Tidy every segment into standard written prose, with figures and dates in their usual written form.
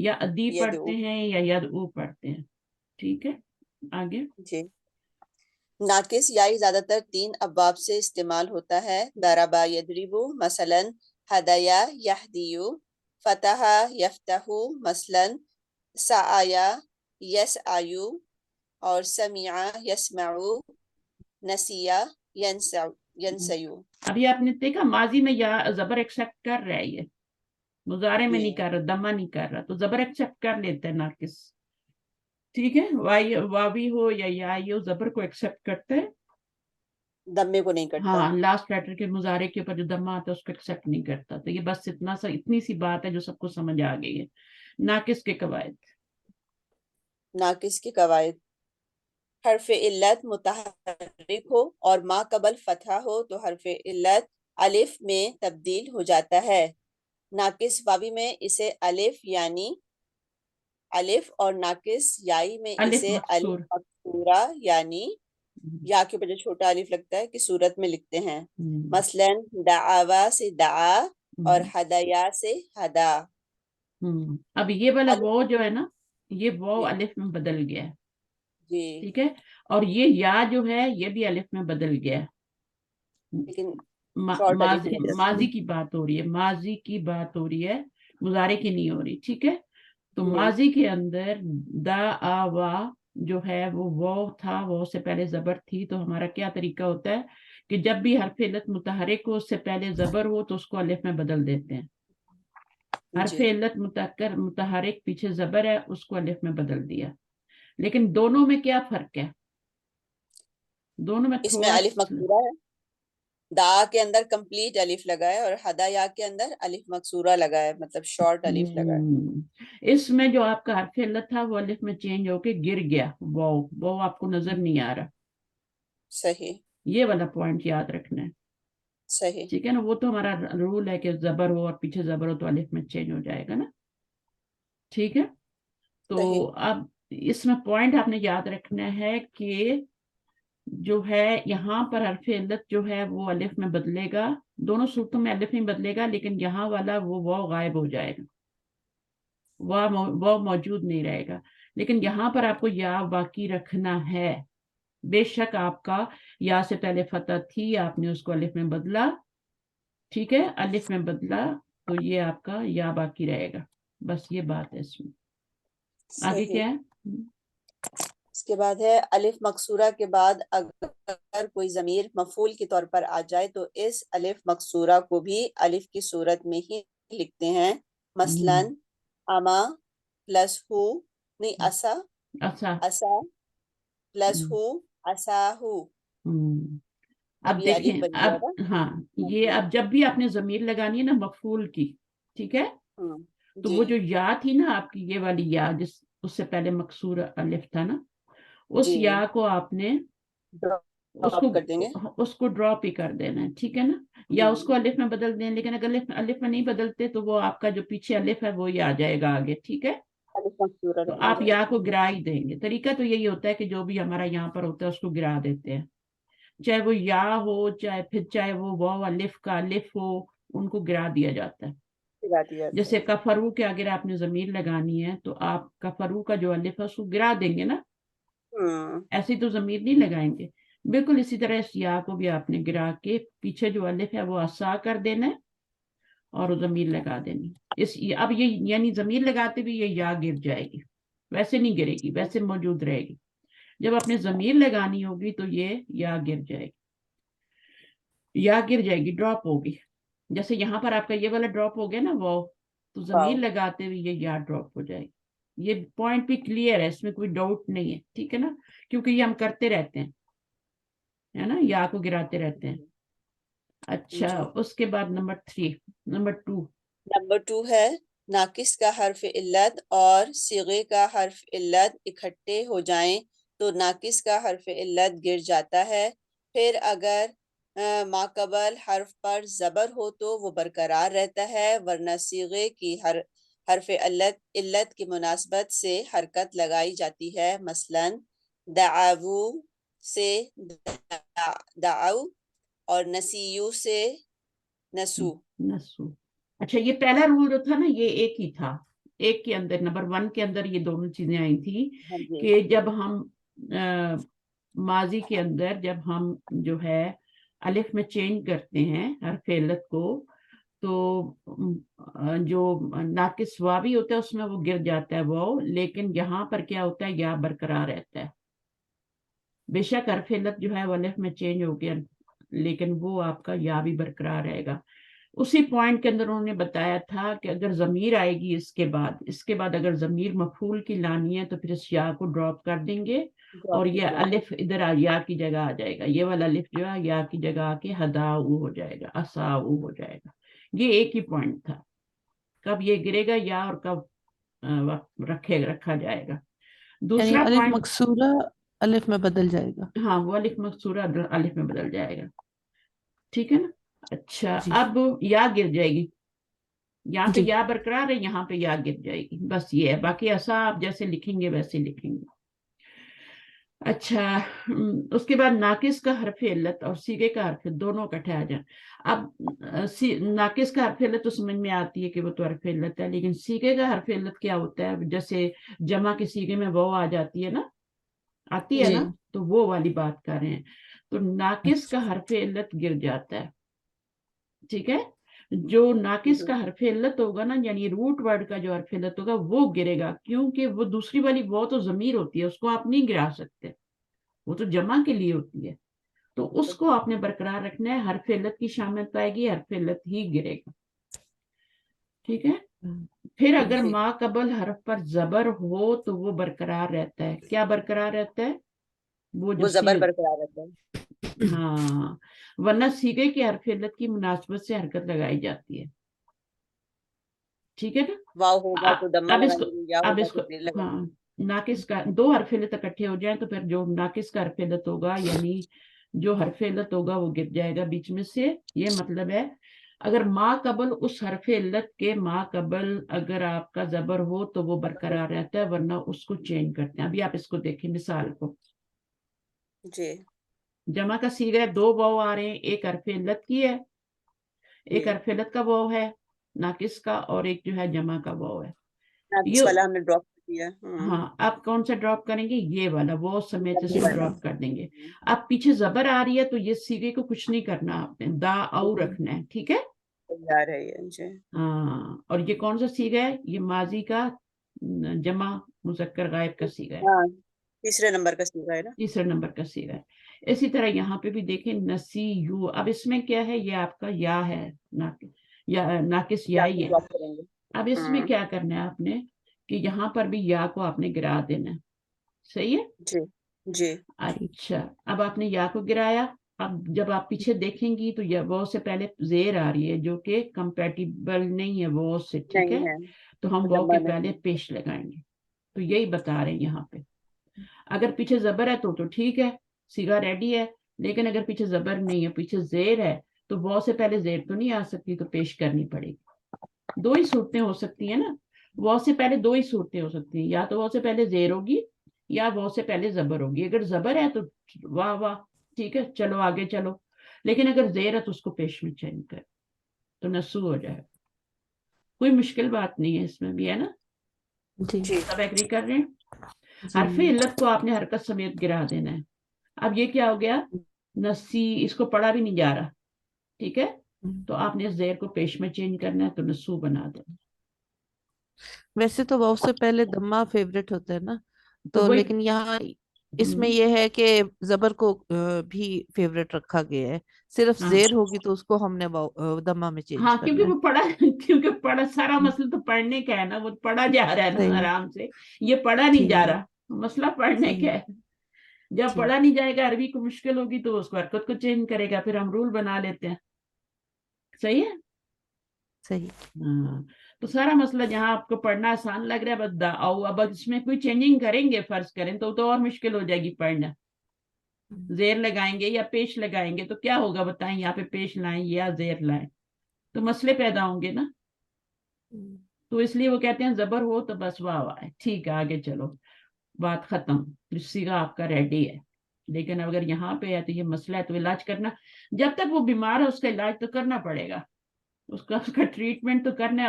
یا ادی یدعو. پڑھتے ہیں یا یدعو پڑھتے ہیں. ٹھیک ہے آگے. جی. ناقص یائی زیادہ تر 3 ابواب سے استعمال ہوتا ہے. ضربا یضربو مثلا، ہدایا یہدیو، فتحا یفتحو مثلا، سعایا یسعیو، اور سمعا یسمعو، نسیا ینسیو. ابھی آپ نے دیکھا ماضی میں یا زبر ایکسپٹ کر رہا ہے، یہ مضارع میں جی. نہیں کر رہا، دمہ نہیں کر رہا، تو زبر ایکسپٹ کر لیتا ہے ناقص. ٹھیک ہے، واوی ہو یا یائی ہو زبر کو ایکسپٹ کرتے ہیں. دمے کو نہیں کرتا. ہاں لاسٹ لیٹر کے مضارع کے اوپر جو دمہ آتا ہے اس کو ایکسپٹ نہیں کرتا. تو یہ بس اتنی سی بات ہے جو سب کو سمجھ آ گئی ہے. ناقص کے قواعد. ناقص کی قواعد: حرف علت متحرک ہو اور ما قبل فتحہ ہو تو حرف علت الف میں تبدیل ہو جاتا ہے. ناقص واوی میں اسے الف یعنی الف، اور ناقص یائی میں الف اسے مقصور. الف مقصورہ یعنی یا کے اوپر جو چھوٹا الف لگتا ہے کی صورت میں لکھتے ہیں. مثلاً دعاوا سے دعا اور ہدایا سے ہدا. اب یہ والا الف وہ جو ہے نا، یہ وہ جی الف میں بدل گیا ہے. جی، ٹھیک ہے، اور یہ یا جو ہے یہ بھی الف میں بدل گیا ہے. لیکن شارٹ الف کی وجہ سے. ماضی کی بات ہو رہی ہے، ماضی کی بات ہو رہی ہے، مضارع کی نہیں ہو رہی. ٹھیک ہے، تو جی ماضی کے اندر دا آ وا جو ہے وہ تھا، وہ سے پہلے زبر تھی. تو ہمارا کیا طریقہ ہوتا ہے کہ جب بھی حرف علت متحرک ہو، اس سے پہلے زبر ہو تو اس کو الف میں بدل دیتے ہیں. حرف جی. علت متحرک پیچھے زبر ہے، اس کو الف میں بدل دیا. لیکن دونوں میں کیا فرق ہے؟ دونوں میں اس میں تھوڑا الف مقصورہ ہے، دا کے اندر کمپلیٹ الف لگا ہے، اور ہدایا کے اندر الف مقصورہ لگا ہے، مطلب شارٹ الف لگا ہے. اس میں جو آپ کا حرف علت تھا وہ الف میں چینج ہو کے گر گیا. وہ آپ کو نظر نہیں آ رہا. صحیح یہ والا پوائنٹ یاد رکھنا ہے. صحیح. ٹھیک ہے نا، وہ تو ہمارا رول ہے کہ زبر ہو اور پیچھے زبر ہو تو الف میں چینج ہو جائے گا نا. ٹھیک ہے، تو صحیح. اب اس میں پوائنٹ آپ نے یاد رکھنا ہے کہ جو ہے یہاں پر حرف علت جو ہے وہ الف میں بدلے گا. دونوں صورتوں میں الف میں بدلے گا، لیکن یہاں والا وہ غائب ہو جائے گا، وہ موجود نہیں رہے گا. لیکن یہاں پر آپ کو یا باقی رکھنا ہے. بے شک آپ کا یا سے پہلے فتح تھی، آپ نے اس کو الف میں بدلا. ٹھیک ہے، الف میں بدلا تو یہ آپ کا یا باقی رہے گا. بس یہ بات ہے اس میں. آگے صحیح. کیا ہے؟ اس کے بعد ہے الف مقصورہ کے بعد اگر کوئی ضمیر مفعول کے طور پر آ جائے تو اس الف مقصورہ کو بھی الف کی صورت میں ہی لکھتے ہیں. مثلاً اما پلس ہو، نہیں اسا، اچھا. اسا پلس ہو، اسا ہو. اب یہ الف دیکھیں، بن اب گیا نا. ہاں یہ اب جب بھی آپ نے ضمیر لگانی ہے نا مفعول کی، ٹھیک ہے، تو جی وہ جو یا تھی نا آپ کی، یہ والی یا اس سے پہلے مقصور الف تھا نا، اس جی یا کو آپ نے ڈراپ کر دیں گے. اس کو ڈراپ ہی کر دینا ہے. ٹھیک ہے نا، یا اس کو الف میں بدل دیں. لیکن اگر الف میں نہیں بدلتے تو وہ آپ کا جو پیچھے الف ہے وہی آ جائے گا آگے. ٹھیک ہے، الف مقصورہ تو رہ آپ یا جائے کو گا. گرا ہی دیں گے. طریقہ تو یہی ہوتا ہے کہ جو بھی ہمارا یہاں پر ہوتا ہے اس کو گرا دیتے ہیں، چاہے وہ یا ہو چاہے وہ واو الف کا الف ہو، ان کو گرا دیا جاتا ہے. گرا دیا جاتا جیسے ہے. کفرو کے اگر آپ نے ضمیر لگانی ہے تو آپ کفرو کا جو الف ہے اس کو گرا دیں گے نا، ایسی تو ضمیر نہیں لگائیں گے. بالکل اسی طرح اس یا کو بھی آپ نے گرا کے پیچھے جو الف ہے وہ اسا کر دینا ہے اور ضمیر لگا دینی. اب یہ یعنی ضمیر لگاتے بھی یہ یا گر جائے گی، ویسے نہیں گرے گی، ویسے موجود رہے گی. جب اپنے ضمیر لگانی ہوگی تو یہ یا گر جائے گی، یا گر جائے گی، ڈراپ ہوگی. جیسے یہاں پر آپ کا یہ والا ڈراپ ہو گیا نا وہ، تو ضمیر واو. لگاتے ہوئے یہ یا ڈراپ ہو جائے گی. یہ پوائنٹ بھی کلیئر ہے، اس میں کوئی ڈاؤٹ نہیں ہے. ٹھیک ہے نا، کیونکہ یہ ہم کرتے رہتے ہیں، ہے نا، یا کو گراتے رہتے ہیں. اچھا، جی. اس کے بعد نمبر 2. نمبر 2 ہے ناقص کا حرف علت اور صیغے کا حرف علت اکٹھے ہو جائیں تو ناقص کا حرف علت گر جاتا ہے. پھر اگر ما قبل حرف پر زبر ہو تو وہ برقرار رہتا ہے، ورنہ صیغے کی حرف علت کی مناسبت سے حرکت لگائی جاتی ہے. مثلاً دعاو سے دعو اور نسیو سے نسو. اچھا، یہ پہلا رول جو تھا نا یہ ایک ہی تھا، ایک کے اندر نمبر 1 کے اندر یہ دونوں چیزیں آئی تھی ہاں جی کہ جب ہم ماضی کے اندر جب ہم جو ہے الف میں چینج کرتے ہیں حرف علت کو تو جو ناقص واوی ہوتا ہے اس میں وہ گر جاتا ہے واو، لیکن یہاں پر کیا ہوتا ہے یا برقرار رہتا ہے. بے شک حرف علت جو ہے وہ الف میں چینج ہو گیا لیکن وہ آپ کا یا بھی برقرار رہے گا. اسی پوائنٹ کے اندر انہوں نے بتایا تھا کہ اگر ضمیر آئے گی اس کے بعد اگر ضمیر مفعول کی لانی ہے تو پھر اس یا کو ڈراپ کر دیں گے اور یہ الف ادھر یا کی جگہ آ جائے گا. یہ والا الف جو ہے یا کی جگہ آ کے ہدا ہو جائے گا، اسا ہو جائے گا. یہ ایک ہی پوائنٹ تھا، کب یہ گرے گا یا اور کب رکھا جائے گا. یعنی دوسرا الف پوائنٹ، مکسورہ الف میں بدل جائے گا. ہاں وہ الف مکسورہ الف میں بدل جائے گا. ٹھیک ہے نا. اچھا جی اب یا گر جائے گی، یہاں پہ جی یا برقرار ہے، یہاں پہ یا گر جائے گی، بس یہ ہے. باقی ایسا آپ جیسے لکھیں گے ویسے لکھیں گے. اچھا اس کے بعد ناقص کا حرف علت اور سیغے کا حرف دونوں اکٹھے آ جائیں. اب ناقص کا حرف علت تو سمجھ میں آتی ہے کہ وہ تو حرف علت ہے، لیکن سیغے کا حرف علت کیا ہوتا ہے؟ جیسے جمع کے سیغے میں وہ آ جاتی ہے نا، آتی ہے جی نا، تو وہ والی بات کر رہے ہیں. تو ناقص کا اچھا حرف علت گر جاتا ہے. ٹھیک ہے، جو ناقص کا حرف علت ہوگا نا، یعنی روٹ ورڈ کا جو حرف علت ہوگا وہ گرے گا، کیونکہ وہ دوسری والی وہ تو ضمیر ہوتی ہے، اس کو آپ نہیں گرا سکتے، وہ تو جمع کے لیے ہوتی ہے. تو اس کو آپ نے برقرار رکھنا ہے. حرف علت کی شامت پائے گی، حرف علت ہی گرے گا. ٹھیک ہے. پھر اگر جی ما قبل حرف پر زبر ہو تو وہ برقرار رہتا ہے. کیا برقرار رہتا ہے؟ وہ جو وہ زبر برقرار رہتا ہے. ہاں، ورنہ سیغے کی حرف علت کی مناسبت سے حرکت لگائی جاتی ہے. ٹھیک ہے نا. واو ہوگا تو دمہ اب اس کو لگائیں گے، یا اب ہوگا اس تو کو زیر لگائیں ہاں، گے. ناقص کا دو حرف علت اکٹھے ہو جائیں تو پھر جو ناقص کا حرف علت ہوگا یعنی جو حرف علت ہوگا وہ گر جائے گا بیچ میں سے. یہ مطلب ہے اگر ما قبل اس حرف علت کے ما قبل اگر آپ کا زبر ہو تو وہ برقرار رہتا ہے، ورنہ اس کو چینج کرتے ہیں. ابھی آپ اس کو دیکھیں مثال کو. جی جمع کا صیغہ ہے، دو واو آ رہے ہیں، ایک حرف علت کی ہے، ایک جی حرف علت کا واو ہے ناقص کا، اور ایک جو ہے جمع کا واو ہے. ناقص یہ والا ہم نے ڈراپ کر دیا. ہاں، آپ کون سا ڈراپ کریں گے؟ یہ والا، وہ سمیت اس یہ کو والا. ڈراپ کر دیں گے. اب پیچھے زبر آ رہی ہے تو یہ سیغے کو کچھ نہیں کرنا، آپ نے دا او رکھنا ہے. ٹھیک ہے. تیار ہے یہ. جی ہاں، اور یہ کون سا سیغہ ہے؟ یہ ماضی کا جمع مذکر غائب کا سیغہ ہے، ہاں، تیسرے نمبر کا سیغہ ہے نا. تیسرے نمبر کا سیغہ ہے. اسی طرح یہاں پہ بھی دیکھیں نسی یو. اب اس میں کیا ہے؟ یہ آپ کا یا ہے، ناقص یا یا ہی کو ہے. ڈراپ کریں گے. اب اس میں کیا کرنا ہے آپ نے کہ یہاں پر بھی یا کو آپ نے گرا دینا ہے. صحیح ہے. جی جی اچھا اب آپ نے یا کو گرایا. اب جب آپ پیچھے دیکھیں گی تو وہ سے پہلے زیر آ رہی ہے جو کہ کمپیٹیبل نہیں ہے وہ سے. ٹھیک ہے، نہیں ہے، تو ہم وہ دمہ کے نہیں پہلے ہے. پیش لگائیں گے. تو یہی بتا رہے ہیں یہاں پہ. اگر پیچھے زبر ہے تو ٹھیک ہے، سیغہ ریڈی ہے. لیکن اگر پیچھے زبر نہیں ہے، پیچھے زیر ہے، تو وہ سے پہلے زیر تو نہیں آ سکتی، تو پیش کرنی پڑے گی. دو ہی صورتیں ہو سکتی ہیں نا، وہ سے پہلے دو ہی صورتیں ہو سکتی ہیں، یا تو وہ سے پہلے زیر ہوگی یا وہ سے پہلے زبر ہوگی. اگر زبر ہے تو واہ واہ، ٹھیک ہے، چلو آگے چلو. لیکن اگر زیر ہے تو اس کو پیش میں چینج کر تو نسو ہو جائے. کوئی مشکل بات نہیں ہے اس میں بھی، ہے نا. جی جی سب ایگری کر رہے ہیں. حرف جی علت کو آپ نے حرکت سمیت گرا دینا ہے. اب یہ کیا ہو گیا؟ نسی، اس کو پڑھا بھی نہیں جا رہا. ٹھیک ہے، تو آپ نے زیر کو پیش میں چینج کرنا ہے تو نسو بنا دینا. ویسے تو واو سے پہلے دمہ فیوریٹ ہوتا ہے نا، تو تو وہی لیکن یہاں اس میں یہ ہے کہ زبر کو بھی فیوریٹ رکھا گیا ہے. صرف ہاں زیر ہوگی تو اس کو ہم نے دمہ میں ہاں، چینج کیونکہ کرنا ہے. وہ پڑھا کیونکہ پڑھا سارا مسئلہ تو پڑھنے کا ہے نا، وہ پڑھا جا رہا ہے نا صحیح آرام سے. یہ پڑھا نہیں جا ٹھیک رہا، مسئلہ پڑھنے صحیح کا ہے. جب ٹھیک پڑھا نہیں جائے گا، عربی کو مشکل ہوگی تو اس کو حرکت کو چینج کرے گا، پھر ہم رول بنا لیتے ہیں. صحیح ہے. صحیح. ہاں، تو سارا مسئلہ جہاں آپ کو پڑھنا آسان لگ رہا ہے بس اب اس میں کوئی چینجنگ کریں گے فرض کریں تو اور مشکل ہو جائے گی پڑھنا. زیر لگائیں گے یا پیش لگائیں گے تو کیا ہوگا بتائیں؟ یہاں پہ پیش لائیں یا زیر لائیں تو مسئلے پیدا ہوں گے نا. تو اس لیے وہ کہتے ہیں زبر ہو تو بس واہ واہ، ٹھیک ہے آگے چلو، بات ختم، سیغہ آپ کا ریڈی ہے. لیکن اگر یہاں پہ ہے تو یہ مسئلہ ہے، تو علاج کرنا، جب تک وہ بیمار ہے اس کا علاج تو کرنا پڑے گا. اس کا ٹریٹمنٹ تو کرنا ہے،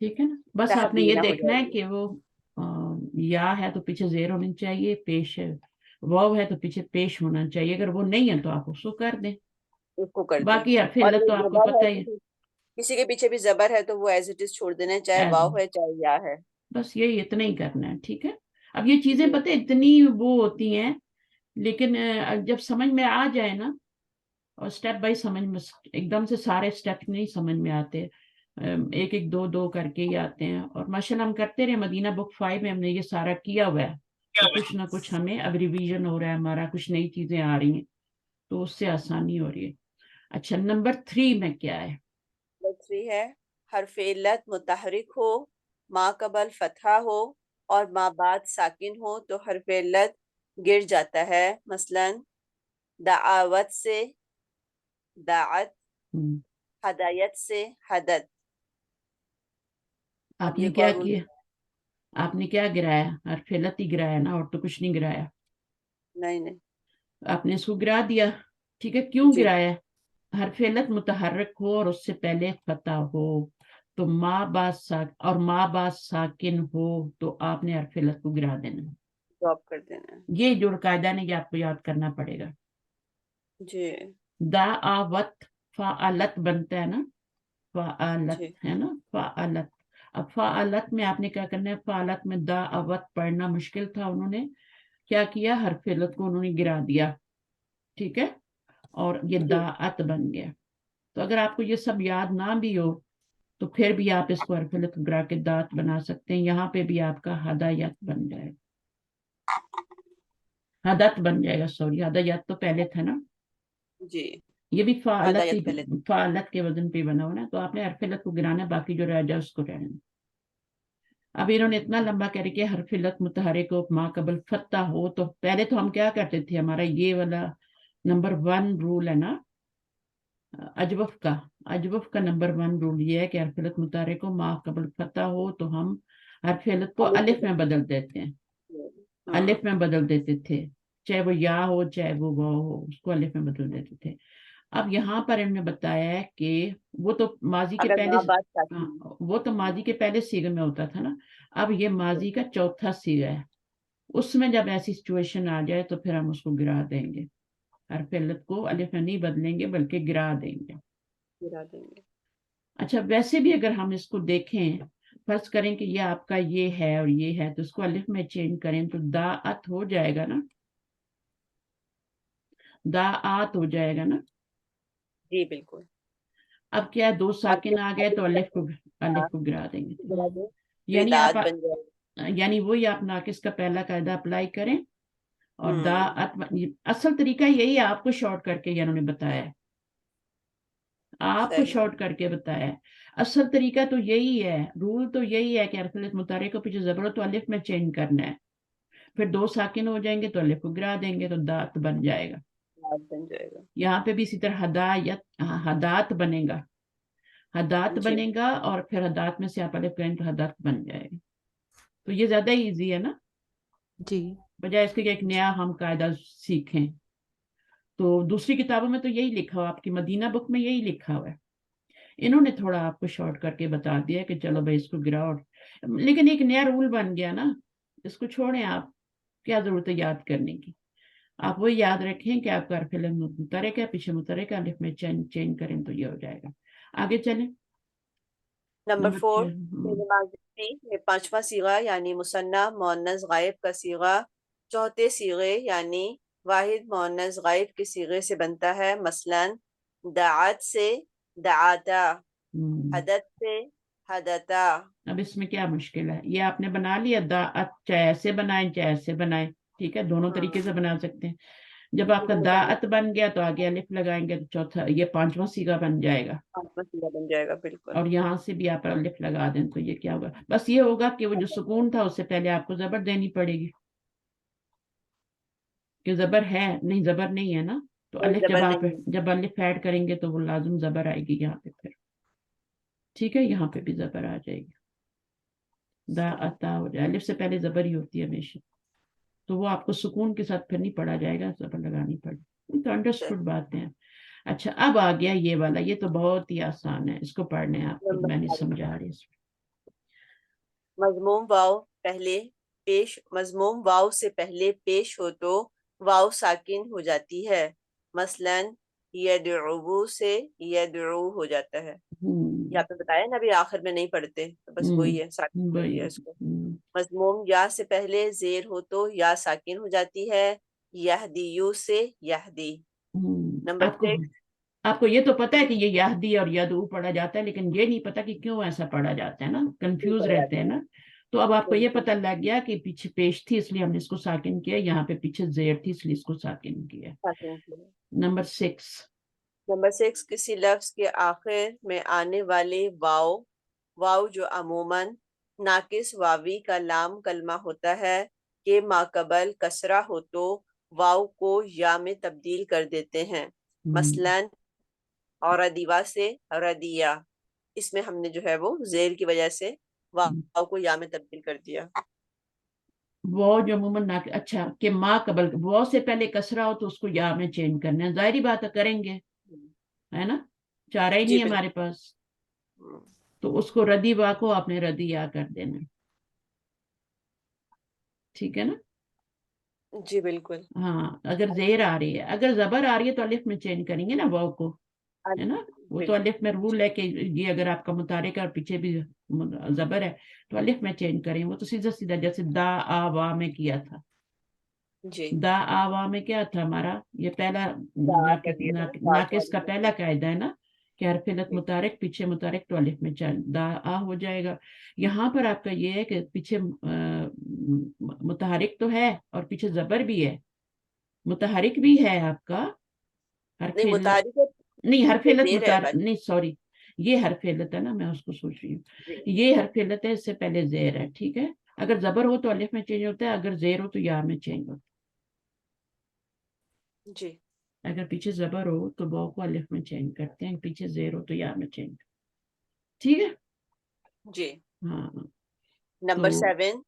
ٹھیک ہے نا. بس آپ نے یہ تحبینہ ہو دیکھنا ہے جائے گی. کہ وہ یا ہے تو پیچھے زیر ہونی چاہیے, پیش ہے واو ہے تو پیچھے پیش ہونا چاہیے, اگر وہ نہیں ہے تو آپ اس کو کر دیں. اس کو کر دیں. باقی حرف اور علت یہ تو آپ کو زبر پتہ ہے, ہی کسی کے پیچھے بھی زبر ہے تو وہ ایز اٹ از چھوڑ دینا ہے, چاہے واو ہے. ہے چاہے یا ہے. بس یہی اتنا ہی کرنا ہے. ٹھیک ہے. اب یہ چیزیں جی پتہ اتنی وہ ہوتی ہیں, لیکن جب سمجھ میں آ جائے نا, اور سٹیپ بائی سمجھ میں, ایک دم سے سارے سٹیپ نہیں سمجھ میں آتے, ایک ایک دو دو کر کے ہی آتے ہیں. اور ماشاءاللہ ہم کرتے رہے, مدینہ بک 5 میں ہم نے یہ سارا کیا ہوا ہے, تو کچھ نہ کچھ ہمیں اب ریویژن ہو رہا ہے ہمارا, کچھ نئی چیزیں آ رہی ہیں تو اس سے آسانی ہو رہی ہے. اچھا, نمبر 3 میں کیا ہے؟ نمبر 3 ہے حرف علت متحرک ہو, ما قبل فتحہ ہو اور ما بعد ساکن ہو تو حرف علت گر جاتا ہے. مثلا دعوت سے دعت, ہم، ہدایت سے ہدت. آپ اب نے یہ کیا غور کیا؟ آپ نے کیا گرایا؟ حرف علت ہی گرایا نا, اور تو کچھ نہیں گرایا. نہیں نہیں آپ نے اس کو گرا دیا. ٹھیک ہے, کیوں جی گرایا؟ حرف علت متحرک ہو اور اس سے پہلے فتح ہو تو اور ما بعد ساکن ہو تو آپ نے حرف علت کو گرا دینا. ڈراپ کر دینا ہے. یہ جو قاعدہ نہیں, یہ آپ کو یاد کرنا پڑے گا. جی دعوت فعلت بنتا ہے نا, فعلت جی ہے نا, فعلت. اب فعلت میں آپ نے کیا کرنا ہے, فعلت میں دعوت پڑھنا مشکل تھا, انہوں نے کیا کیا, حرف علت کو انہوں نے گرا دیا. ٹھیک ہے, اور یہ جی داعت بن گیا. تو اگر آپ کو یہ سب یاد نہ بھی ہو تو پھر بھی آپ اس کو حرف علت گرا کے دات بنا سکتے ہیں. یہاں پہ بھی آپ کا ہدایت بن جائے گا, ہدت بن جائے گا, سوری ہدایت تو پہلے تھا نا. جی یہ بھی فعلت ہدایت پہلے. فعلت کے وزن پہ بنا ہونا, تو آپ نے حرف علت کو گرانا, باقی جو رہ جائے اس کو رہنا. اب انہوں نے اتنا لمبا کر کے حرف علت متحرک کو ما قبل فتح ہو, تو پہلے تو ہم کیا کرتے تھے, ہمارا یہ والا نمبر 1 رول ہے نا اجوف کا نمبر 1 رول یہ ہے کہ حرف علت متحرک کو ما قبل فتح ہو تو ہم حرف علت کو الف میں بدل دیتے ہیں, الف میں بدل دیتے تھے, چاہے وہ یا ہو چاہے وہ واو ہو, اس کو الف میں بدل دیتے تھے. اب یہاں پر انہوں نے بتایا ہے کہ وہ تو ماضی کے اگر پہلے, ماں بات ہاں, ساکن وہ تو ماضی کے پہلے سیغے میں ہوتا تھا نا. اب یہ ماضی کا چوتھا سیغہ ہے, اس میں جب ایسی سچویشن آ جائے تو پھر ہم اس کو گرا دیں گے, حرف علت کو الف میں نہیں بدلیں گے بلکہ گرا دیں گے. گرا دیں گے. اچھا, ویسے بھی اگر ہم اس کو دیکھیں, فرض کریں کہ یہ آپ کا یہ ہے اور یہ ہے, تو اس کو الف میں چینج کریں تو داعت ہو جائے گا نا, داعت ہو جائے گا نا. جی بالکل. اب کیا 2 اب ساکن آ گئے تو الف ہاں کو گرا دیں گے. گرا دیں تو یہ یعنی دعات آپ بن جائے گی. یعنی وہی آپ ناقص کا پہلا قاعدہ اپلائی کریں, اور ہوں اصل طریقہ یہی ہے, آپ کو شارٹ کر کے انہوں نے بتایا ہے, آپ کو صحیح. شارٹ کر کے بتایا ہے. اصل طریقہ تو یہی ہے, رول تو یہی ہے کہ حرف علت متحرک کو پیچھے زبر تو الف میں چینج کرنا ہے, پھر 2 ساکن ہو جائیں گے تو الف کو گرا دیں گے تو دات بن جائے گا. دعات بن جائے گا. یہاں پہ بھی اسی طرح ہدات بنے گا, ہدات جی بنے گا, اور پھر ہدات میں سے آپ الف کریں تو ہدات بن جائے گا. تو یہ زیادہ ایزی ہے نا, جی بجائے اس کے کہ ایک نیا ہم قاعدہ سیکھیں. تو دوسری کتابوں میں تو یہی لکھا ہوا, آپ کی مدینہ بک میں یہی لکھا ہوا ہے. انہوں نے تھوڑا آپ کو شارٹ کر کے بتا دیا کہ چلو بھائی اس کو گراؤ, لیکن ایک نیا رول بن گیا نا, اس کو چھوڑیں, آپ کیا ضرورت ہے یاد کرنے کی. آپ وہ یاد رکھیں کہ آپ کا حرف علت متحرک ہے, پیچھے متحرک ہے, الف میں چینج کریں تو یہ ہو جائے گا. آگے چلیں. نمبر 4 نمبر فعل ماضی میں 5واں صیغہ یعنی مثنی مؤنث غائب کا صیغہ چوتھے صیغے یعنی واحد مؤنث غائب کے صیغے سے بنتا ہے. مثلا دعات سے دعاتا, حدت سے حدتا. اب اس میں کیا مشکل ہے, یہ آپ نے بنا لیا داعت, چاہے ایسے بنائیں چاہے ایسے بنائیں, ٹھیک ہے, دونوں طریقے سے بنا سکتے ہیں. جب آپ کا داعت بن گیا تو آگے الف لگائیں گے تو چوتھا یہ 5واں صیغہ بن جائے گا, 5واں صیغہ بن جائے گا. بالکل. اور یہاں سے بھی آپ الف لگا دیں تو یہ کیا ہوگا, بس یہ ہوگا کہ وہ جو سکون تھا اس سے پہلے آپ کو زبر دینی پڑے گی, کہ زبر ہے نہیں, زبر نہیں ہے نا, تو کوئی الف زبر نہیں. جب الف ایڈ کریں گے تو وہ لازم زبر آئے گی یہاں پہ پھر. ٹھیک ہے, یہاں پہ بھی زبر آ جائے گی, داعتا ہو جائے, الف سے پہلے زبر ہی ہوتی ہے ہمیشہ, تو وہ آپ کو سکون کے ساتھ پھر نہیں پڑھا جائے گا, زبر لگانی پڑے گی. تو انڈرسٹوڈ باتیں ہیں. اچھا, اب آ گیا یہ والا, یہ تو بہت ہی آسان ہے, اس کو پڑھنے آپ کو نمبر میں نہیں 5 سمجھا رہی اس میں. مضموم واو سے پہلے پیش ہو تو واو ساکن ہو جاتی ہے، مثلا یدعو سے یدعو ہو جاتا ہے. یہ آپ نے بتایا نا ابھی آخر میں نہیں پڑھتے، تو بس وہی ہے، ساکن کر دیا اس کو. مضموم یا سے پہلے زیر ہو تو یا ساکن ہو جاتی ہے، یہدیو سے یہدی. نمبر 6. آپ کو یہ تو پتا ہے کہ یہ یہدی اور یدعو پڑھا جاتا ہے، لیکن یہ نہیں پتا کہ کیوں ایسا پڑھا جاتا ہے نا، کنفیوز رہتے ہیں نا. تو اب آپ کو یہ پتہ لگ گیا کہ پیچھے پیش تھی اس لیے ہم نے اس کو ساکن کیا، یہاں پہ پیچھے زیر تھی اس لیے اس کو ساکن کیا. نمبر 6. نمبر 6، کسی لفظ کے آخر میں آنے والے واو جو عموماً ناقص واوی کا لام کلمہ ہوتا ہے کہ ماقبل کسرہ ہو تو واو کو یا میں تبدیل کر دیتے ہیں، مثلا اوردیوا سے ردیا. اس میں ہم نے جو ہے وہ زیر کی وجہ سے واو کو یا میں تبدیل کر دیا. وہ جو عموماً اچھا کہ ما قبل وہ سے پہلے کسرہ ہو تو اس کو یا میں چینج کرنا ہے، ظاہری بات ہے کریں گے، ہے نا، چارہ ہی نہیں ہے ہمارے پاس. تو اس کو ردی وا کو آپ نے ردی یا کر دینا، ٹھیک ہے نا. جی بالکل. ہاں اگر زیر آ رہی ہے، اگر زبر آ رہی ہے تو الف میں چینج کریں گے نا واو کو، ہے نا. وہ تو الف میں رول ہے کہ یہ اگر آپ کا متحرک اور پیچھے بھی زبر ہے تو الف میں چینج کریں. وہ تو سیدھا سیدھا جیسے دا آ وا میں کیا تھا. دا آ وا میں کیا تھا ہمارا، یہ پہلا ناقص کا پہلا قاعدہ ہے نا کہ حرف علت متحرک پیچھے متحرک تو الف میں دا آ ہو جائے گا. یہاں پر آپ کا یہ ہے کہ پیچھے متحرک تو ہے اور پیچھے زبر بھی ہے، متحرک بھی ہے آپ کا حرف نہیں، حرف علت متحرک نہیں، سوری، یہ حرف علت ہے نا، میں اس کو سوچ رہی ہوں، یہ حرف علت ہے، اس سے پہلے زیر ہے، ٹھیک ہے. اگر زبر ہو تو الف میں چینج ہوتا ہے، اگر زیر ہو تو یا میں چینج ہوتا جی. ہے. اگر پیچھے زبر ہو تو واو کو الف میں چینج کرتے ہیں، پیچھے زیر ہو تو یا میں چینج، ٹھیک ہے. جی. ہاں. نمبر 7،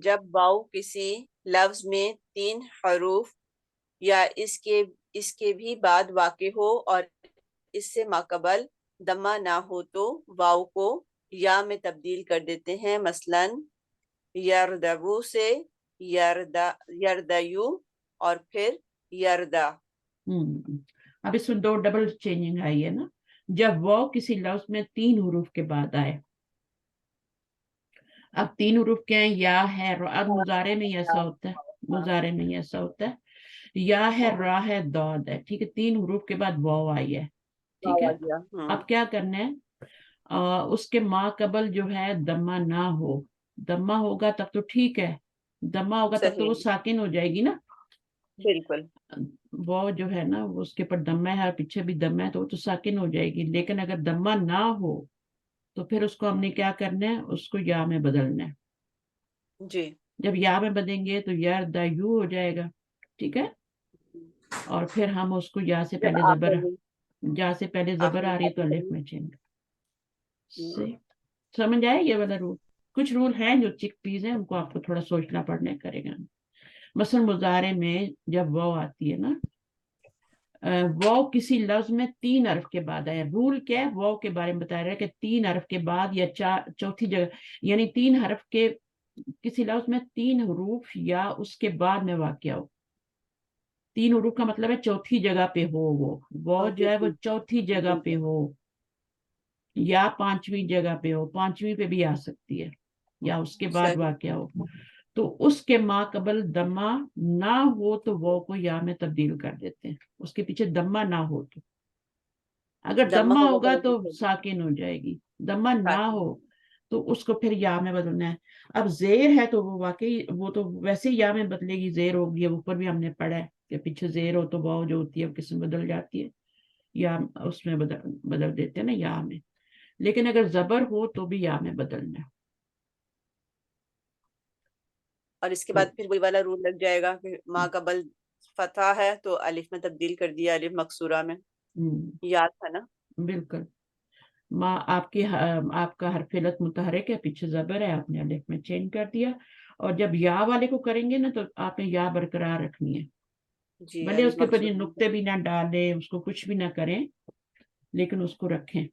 جب واو کسی لفظ میں 3 حروف یا اس کے بھی بعد واقع ہو اور اس سے ماقبل دمہ نہ ہو تو واو کو یا میں تبدیل کر دیتے ہیں، مثلا یردبو سے یردیو اور پھر یردا. اب اس میں 2 ڈبل چینجنگ آئی ہے نا. جب واو کسی لفظ میں 3 حروف کے بعد آئے، اب 3 حروف کیا ہیں، یا ہے، اب مضارع میں ایسا ہوتا ہے، مضارع میں ایسا ہوتا ہے، یا ہے، را ہے، داد ہے، ٹھیک ہے. 3 حروف کے بعد واو آئی ہے، ٹھیک ہے. اب کیا کرنا ہے، اس کے ما قبل جو ہے دمہ نہ ہو، دمہ ہوگا تب تو ٹھیک ہے، دمہ ہوگا تب تو وہ ساکن ہو جائے گی نا. بالکل. وہ جو ہے نا اس کے پر دمہ ہے، پیچھے بھی دمہ ہے، تو وہ تو ساکن ہو جائے گی. لیکن اگر دمہ نہ ہو تو پھر اس کو ہم نے کیا کرنا ہے، اس کو یا میں بدلنا ہے. جی. جب یا میں بدیں گے تو یردیو ہو جائے گا، ٹھیک ہے. اور پھر ہم اس کو یا سے پہلے زبر آ رہی ہے تو الف میں چینج. سمجھ آئے یہ والا رول؟ کچھ رول ہیں جو چک پیز ہیں، ان کو آپ کو تھوڑا سوچنا پڑنے کرے گا. مثلا مضارع میں جب واو آتی ہے نا، واو کسی لفظ میں 3 حرف کے بعد آیا، رول کیا ہے واو کے بارے میں بتایا رہا ہے کہ 3 حرف کے بعد یا چوتھی جگہ، یعنی 3 حرف کے کسی لفظ میں 3 حروف یا اس کے بعد میں واقع ہو. 3 حروف کا مطلب ہے چوتھی جگہ پہ ہو، وہ جو ہے وہ چوتھی جگہ پہ ہو یا 5ویں جگہ پہ ہو، 5ویں پہ بھی آ سکتی ہے، یا اس کے بعد واقع ہو. تو اس کے ما قبل دمہ نہ ہو تو وہ کو یا میں تبدیل کر دیتے ہیں، اس کے پیچھے دمہ نہ ہو تو. اگر دمہ ہوگا تو ساکن ہو جائے گی، دمہ نہ ہو تو اس کو پھر یا میں بدلنا ہے. اب زیر ہے تو وہ واقعی وہ تو ویسے ہی یا میں بدلے گی، زیر ہوگی، اوپر بھی ہم نے پڑھا ہے کہ پیچھے زیر ہو تو واو جو ہوتی ہے وہ کس میں بدل جاتی ہے، یا اس میں بدل دیتے ہیں نا یا میں. لیکن اگر زبر ہو تو بھی یا میں بدلنا ہے. اور اس کے بعد پھر وہی والا رول لگ جائے گا کہ ما قبل فتح ہے تو الف میں تبدیل کر دیا، الف مکسورہ میں. یاد تھا نا؟ بالکل. آپ کا حرف علت متحرک ہے، پیچھے زبر ہے، آپ نے الف میں چینج کر دیا. اور جب یا والے کو کریں گے نا تو آپ نے یا برقرار رکھنی ہے، بھلے اس کے اوپر یہ نقطے بھی نہ ڈالیں، اس کو کچھ بھی نہ کریں، لیکن اس کو رکھیں.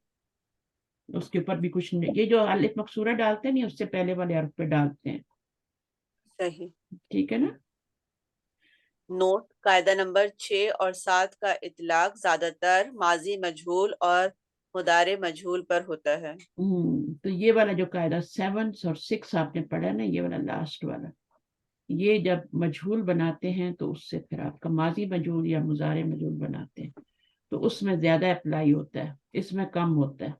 اس کے اوپر بھی کچھ نہیں, یہ جو الف مکسورہ ڈالتے ہیں نہیں, اس سے پہلے والے حرف پہ ڈالتے ہیں. صحیح. ٹھیک ہے نا. نوٹ: قاعدہ نمبر 6 اور 7 کا اطلاق زیادہ تر ماضی مجہول اور مضارع مجہول پر ہوتا ہے. تو یہ والا جو قاعدہ 7 اور 6 آپ نے پڑھا نا, یہ والا لاسٹ والا, یہ جب مجہول بناتے ہیں تو اس سے پھر آپ کا ماضی مجہول یا مضارع مجہول بناتے ہیں تو اس میں زیادہ اپلائی ہوتا ہے, اس میں کم ہوتا ہے.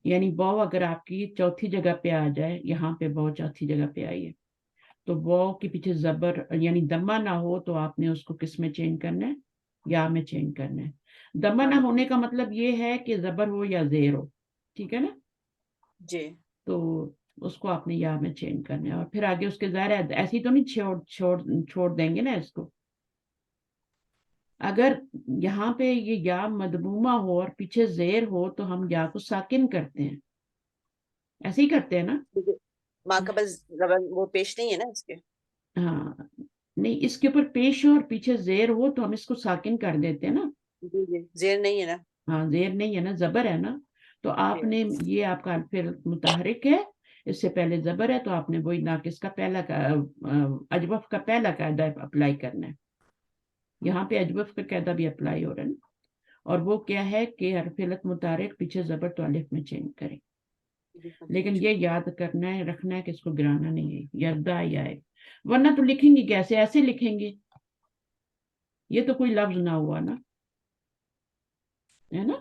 یعنی واو اگر آپ کی چوتھی جگہ پہ آ جائے, یہاں پہ واو چوتھی جگہ پہ آئی ہے, تو واو کے پیچھے زبر یعنی دمہ نہ ہو تو آپ نے اس کو کس میں چینج کرنا ہے, یا میں چینج کرنا ہے. دمہ نہ ہونے کا مطلب یہ ہے کہ زبر ہو یا زیر ہو, ٹھیک ہے نا. جی. تو اس کو آپ نے یا میں چینج کرنا ہے, اور پھر آگے اس کے ظاہر ہے ایسی تو نہیں چھوڑ دیں گے نا اس کو. اگر یہاں پہ یہ یا مدمومہ ہو اور پیچھے زیر ہو تو ہم یا کو ساکن کرتے ہیں, ایسے ہی کرتے ہیں نا. ماں کا بس زبر وہ پیش نہیں ہے نا اس کے. ہاں نہیں, اس کے اوپر پیش ہو اور پیچھے زیر ہو تو ہم اس کو ساکن کر دیتے ہیں نا. جی جی, زیر نہیں ہے نا. ہاں زیر نہیں ہے نا, زبر ہے نا. تو آپ نے یہ آپ کا الف متحرک ہے, اس سے پہلے زبر ہے, تو آپ نے وہی ناقص کا پہلا اجوف کا پہلا قاعدہ اپلائی کرنا ہے. یہاں پہ اجوف کا قاعدہ بھی اپلائی ہو رہا ہے نا, اور وہ کیا ہے کہ حرف علت متحرک پیچھے زبر تو الف میں چینج کریں. لیکن یہ یاد کرنا ہے, رکھنا ہے کہ اس کو گرانا نہیں ہے, یا دا یا ہے, ورنہ تو لکھیں گے کیسے, ایسے لکھیں گے, یہ تو کوئی لفظ نہ ہوا نا, ہے نا.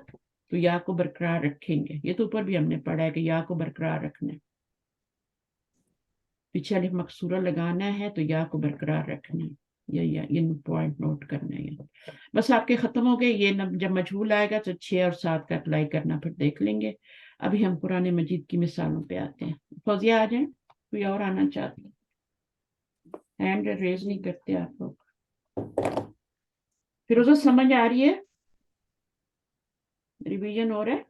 تو یا کو برقرار رکھیں گے, یہ تو اوپر بھی ہم نے پڑھا ہے کہ یا کو برقرار رکھنا ہے, پیچھے الف مکسورہ لگانا ہے تو یا کو برقرار رکھنا ہے. یہ پوائنٹ نوٹ کرنا ہے. بس آپ کے ختم ہو گئے. یہ جب مجہول آئے گا تو 6 اور 7 کا اپلائی کرنا پھر دیکھ لیں گے. ابھی ہم قرآن مجید کی مثالوں پہ آتے ہیں. فوزیہ آ جائیں, کوئی اور آنا چاہتے ہیں, ہینڈ ریز نہیں کرتے آپ لوگ. فیروزہ سمجھ آ رہی ہے, ریویژن ہو رہا ہے؟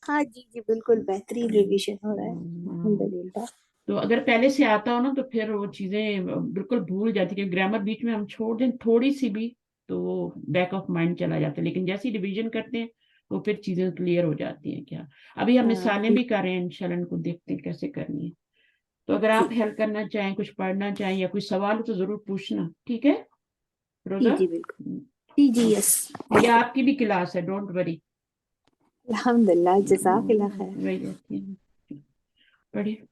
ہاں جی جی بالکل بہترین ریویژن ہو رہا ہے الحمدللہ. تو اگر پہلے سے آتا ہو نا تو پھر وہ چیزیں بالکل بھول جاتی, کہ گرامر بیچ میں ہم چھوڑ دیں تھوڑی سی بھی تو وہ بیک آف مائنڈ چلا جاتا ہے, لیکن جیسی ریویژن کرتے ہیں وہ پھر چیزیں کلیئر ہو جاتی ہیں. کیا ابھی ہم مثالیں بھی کر رہے ہیں, انشاءاللہ ان کو دیکھتے ہیں کیسے کرنی ہے. تو اگر آپ ہیلپ کرنا چاہیں, کچھ پڑھنا چاہیں یا کوئی سوال ہو تو ضرور پوچھنا, ٹھیک ہے جی روزہ؟ جی بالکل. جی جی یس یہ آپ کی بھی کلاس ہے, ڈونٹ وری. الحمدللہ جزاک اللہ خیر. وہی رہتی ہے. پڑھیے.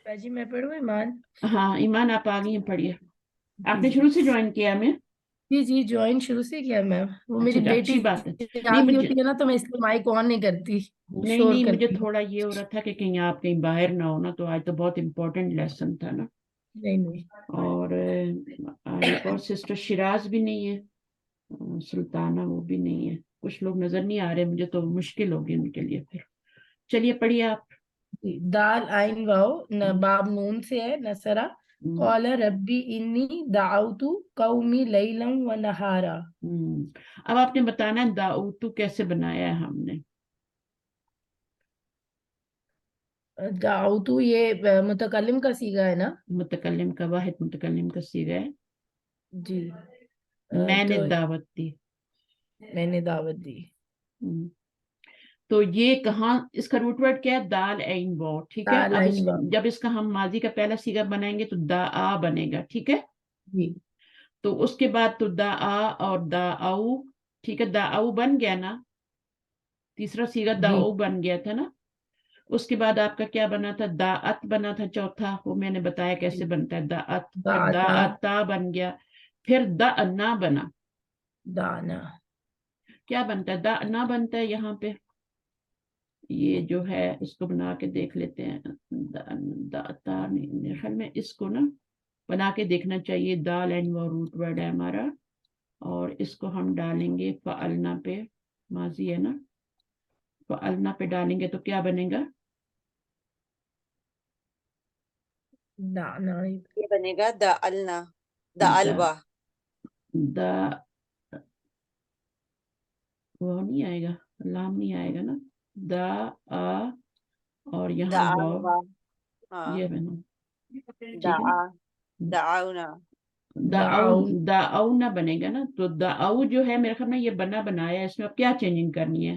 جی میں پڑھوں ایمان؟ ہاں ایمان آپ آ گئی ہیں, پڑھیے. آپ نے شروع سے جوائن کیا ہمیں؟ جی جی جوائن شروع سے کیا میم. وہ میری اچھا بیٹی اچھی بات ہے. آ نہیں رہی مجھے ہوتی ہے نا تو میں اس لیے مائک آن نہیں کرتی, نہیں شور نہیں مجھے کرتی. تھوڑا یہ ہو رہا تھا کہ کہیں آپ کہیں باہر نہ ہونا, تو آج تو بہت امپورٹنٹ لیسن تھا نا. نہیں نہیں. اور ایک اور سسٹر شیراز بھی نہیں ہے, سلطانہ وہ بھی نہیں ہے, کچھ لوگ نظر نہیں آ رہے مجھے, تو مشکل ہوگی ان کے لیے. پھر چلیے پڑھیے آپ. دال عین واو باب نون سے ہے, نصرہ. قال ربی انی دعوت قومی لیلا و نہارا. اب آپ نے بتانا ہے دعوتو کیسے بنایا ہے ہم نے. دعوت یہ متکلم کا صیغہ ہے نا. متکلم کا, واحد متکلم کا صیغہ ہے. جی میں نے تو دعوت دی. میں نے دعوت دی. تو یہ کہاں, اس کا روٹ ورڈ کیا ہے, دال عین واو, ٹھیک ہے. دال اب عین واو. جب اس کا ہم ماضی کا پہلا صیغہ بنائیں گے تو دا آ بنے گا, ٹھیک ہے. جی تو اس کے بعد تو دا آ اور دا او, ٹھیک ہے. دا او بن گیا نا, تیسرا صیغہ دا جی او بن گیا تھا نا. اس کے بعد آپ کا کیا بنا تھا, دا ات بنا تھا چوتھا, وہ میں نے بتایا کیسے بنتا ہے, دا ات. پھر دا داتا اتا بن گیا, پھر دا انا بنا. دانا. کیا بنتا ہے, دا انا بنتا ہے یہاں پہ. یہ جو ہے اس کو بنا کے دیکھ لیتے ہیں, دا اتا نہیں, میرے خیال میں اس کو نا بنا کے دیکھنا چاہیے. دال اینڈ وہ روٹ ورڈ ہے ہمارا, اور اس کو ہم ڈالیں گے فعلنا پہ, ماضی ہے نا, فعلنا پہ ڈالیں گے تو کیا بنے گا, دانا. یہ بنے گا دعلنا, دعلوا. دا وہ نہیں آئے گا, لام نہیں آئے گا نا, دا آ اور یہاں واو, دعوا. ہاں, یہ بنا, ٹھیک ہے. دعا, دعونا. داؤ نہ بنے گا نا. تو داؤ جو ہے میرے خیال میں یہ بنا بنایا, اس میں اب کیا چینجنگ کرنی ہے,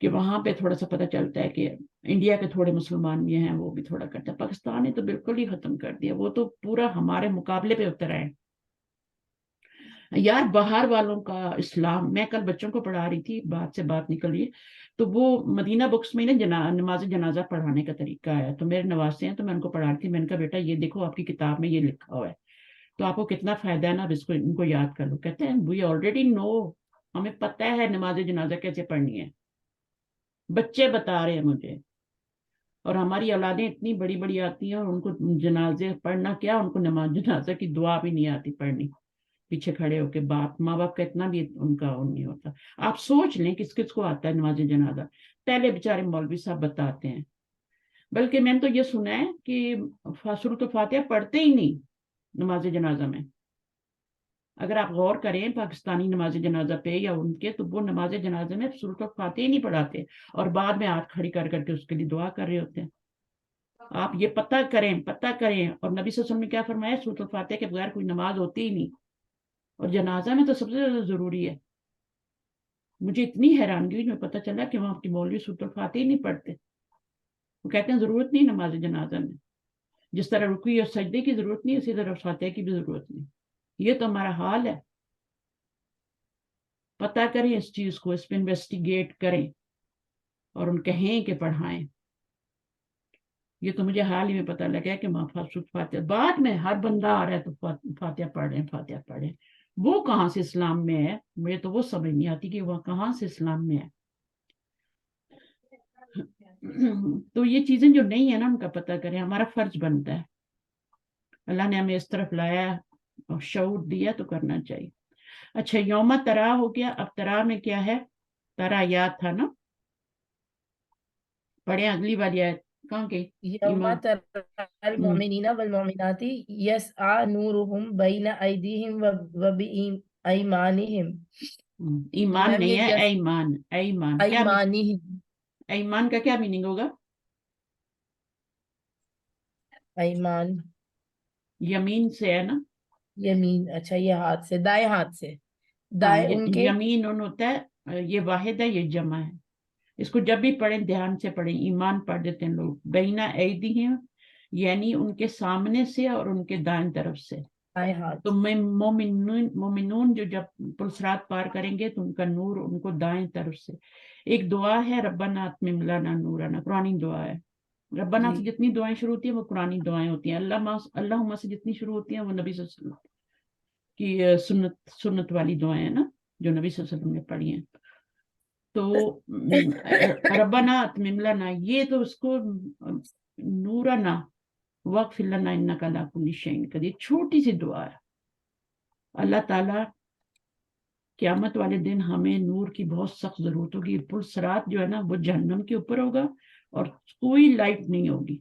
کہ وہاں پہ تھوڑا سا پتہ چلتا ہے کہ انڈیا کے تھوڑے مسلمان بھی ہیں وہ بھی تھوڑا کرتے ہیں. پاکستان نے تو بالکل ہی ختم کر دیا, وہ تو پورا ہمارے مقابلے پہ اتر آئے. یار باہر والوں کا اسلام, میں کل بچوں کو پڑھا رہی تھی, بات سے بات نکلی, تو وہ مدینہ بکس میں نا نماز جنازہ پڑھانے کا طریقہ ہے, تو میرے نواسے ہیں تو میں ان کو پڑھا رہی تھی. میں نے کہا بیٹا یہ دیکھو آپ کی کتاب میں یہ لکھا ہوا ہے, تو آپ کو کتنا فائدہ ہے نا, اب اس کو ان کو یاد کر لو. کہتے ہیں وی آلریڈی نو, ہمیں پتہ ہے نماز جنازہ کیسے پڑھنی ہے, بچے بتا رہے ہیں مجھے. اور ہماری اولادیں اتنی بڑی بڑی آتی ہیں اور ان کو جنازے پڑھنا کیا, ان کو نماز جنازہ کی دعا بھی نہیں آتی پڑھنی, پیچھے کھڑے ہو کے. ماں باپ کا اتنا بھی ان کا نہیں ہوتا. آپ سوچ لیں کس کس کو آتا ہے نماز جنازہ, پہلے بیچارے مولوی صاحب بتاتے ہیں. بلکہ میں نے تو یہ سنا ہے کہ سورۃ الفاتحہ پڑھتے ہی نہیں نماز جنازہ میں. اگر آپ غور کریں پاکستانی نماز جنازہ پہ یا ان کے, تو وہ نماز جنازہ میں سورۃ الفاتحہ ہی نہیں پڑھاتے, اور بعد میں ہاتھ کھڑی کر کے اس کے لیے دعا کر رہے ہوتے ہیں. آپ یہ پتہ کریں. اور نبی صلی اللہ علیہ وسلم نے کیا فرمایا, سورۃ الفاتحہ کے بغیر کوئی نماز ہوتی ہی نہیں, اور جنازہ میں تو سب سے زیادہ ضروری ہے. مجھے اتنی حیرانگی ہوئی, میں پتہ چلا کہ وہاں کی مولوی سورۃ الفاتحہ ہی نہیں پڑھتے. وہ کہتے ہیں ضرورت نہیں نماز جنازہ میں, جس طرح رکوع اور سجدے کی ضرورت نہیں, اسی طرح فاتحہ کی بھی ضرورت نہیں. یہ تو ہمارا حال ہے. پتہ کریں اس چیز کو, اس پہ انویسٹیگیٹ کریں اور ان کہیں کہ پڑھائیں. یہ تو مجھے حال ہی میں پتہ لگا کہ فاتحہ بعد میں ہر بندہ آ رہا ہے تو فاتحہ پڑھیں. وہ کہاں سے اسلام میں ہے, مجھے تو وہ سمجھ نہیں آتی کہ وہ کہاں سے اسلام میں ہے. تو یہ چیزیں جو نہیں ہیں نا, ان کا پتہ کریں, ہمارا فرض بنتا ہے. اللہ نے ہمیں اس طرف لایا اور شعور دیا تو کرنا چاہیے. اچھا یوم ترا ہو گیا. اب ترا میں کیا ہے, ترا یاد تھا نا, پڑھیں اگلی والی آیت کہاں کے. یوم تری المؤمنین والمؤمنات یسعی نورہم بین ایدیہم وبایمانہم. ایمان میم نہیں یہ ہے, ایمان. ایمان کیا, ایمانہم, ایمان کا کیا میننگ ہوگا؟ ایمان یمین سے ہے نا. یمین, اچھا یہ ہاتھ سے, دائیں ہاتھ سے, دائیں ان کے. یمین ان ہوتا ہے, یہ واحد ہے, یہ جمع ہے. اس کو جب بھی پڑھیں دھیان سے پڑھیں. ایمان پڑھ دیتے ہیں لوگ. بینہ ایدیہم یعنی ان کے سامنے سے اور ان کے دائیں طرف سے. دائیں ہاتھ. تو مومنون جو جب پلسرات پار کریں گے تو ان کا نور ان کو دائیں طرف سے. ایک دعا ہے ربنا اتمم لنا نورنا, قرآنی دعا ہے. ربنا سے جتنی دعائیں شروع ہوتی ہیں وہ قرآنی دعائیں ہوتی ہیں. اللہم سے جتنی شروع ہوتی ہیں وہ نبی صلی اللہ علیہ وسلم کی سنت والی دعائیں ہیں نا, جو نبی صلی اللہ علیہ وسلم نے پڑھی ہیں. تو ربنا اتمم لنا, یہ تو اس کو نورنا واغفر لنا انک علی کل شیء قدیر, چھوٹی سی دعا ہے. اللہ تعالیٰ قیامت والے دن ہمیں نور کی بہت سخت ضرورت ہوگی. پل صراط جو ہے نا وہ جہنم کے اوپر ہوگا اور کوئی لائٹ نہیں ہوگی.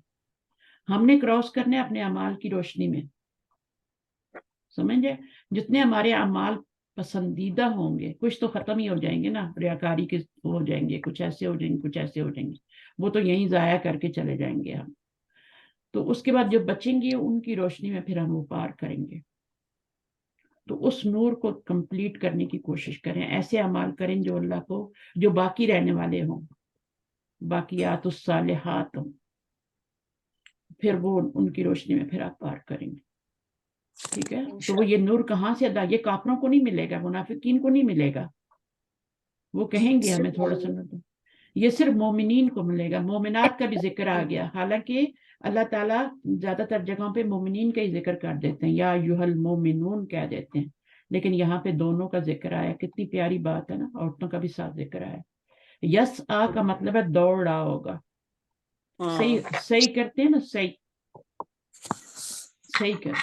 ہم نے کراس کرنا ہے اپنے اعمال کی روشنی میں, سمجھے. جتنے ہمارے اعمال پسندیدہ ہوں گے, کچھ تو ختم ہی ہو جائیں گے نا, ریاکاری کے ہو جائیں گے, کچھ ایسے ہو جائیں گے, کچھ ایسے ہو جائیں گے, وہ تو یہیں ضائع کر کے چلے جائیں گے ہم. تو اس کے بعد جو بچیں گے ان کی روشنی میں پھر ہم وہ پار کریں گے. تو اس نور کو کمپلیٹ کرنے کی کوشش کریں. ایسے اعمال کریں جو اللہ کو, جو باقی رہنے والے ہوں, باقیات الصالحات ہوں, پھر وہ ان کی روشنی میں پھر آپ پار کریں گے. ٹھیک ہے. تو وہ یہ نور کہاں سے ادا, یہ کافروں کو نہیں ملے گا, منافقین کو نہیں ملے گا. وہ کہیں گے ہمیں تھوڑا سا, یہ صرف مومنین کو ملے گا. مومنات کا بھی ذکر آ گیا, حالانکہ اللہ تعالیٰ زیادہ تر جگہوں پہ مومنین کا ہی ذکر کر دیتے ہیں, یا ایھا المومنون کہہ دیتے ہیں, لیکن یہاں پہ دونوں کا ذکر آیا. کتنی پیاری بات ہے نا, عورتوں کا بھی ساتھ ذکر آیا. یس آ کا مطلب ہے دوڑ رہا ہوگا. صحیح کرتے ہیں نا, صحیح کر,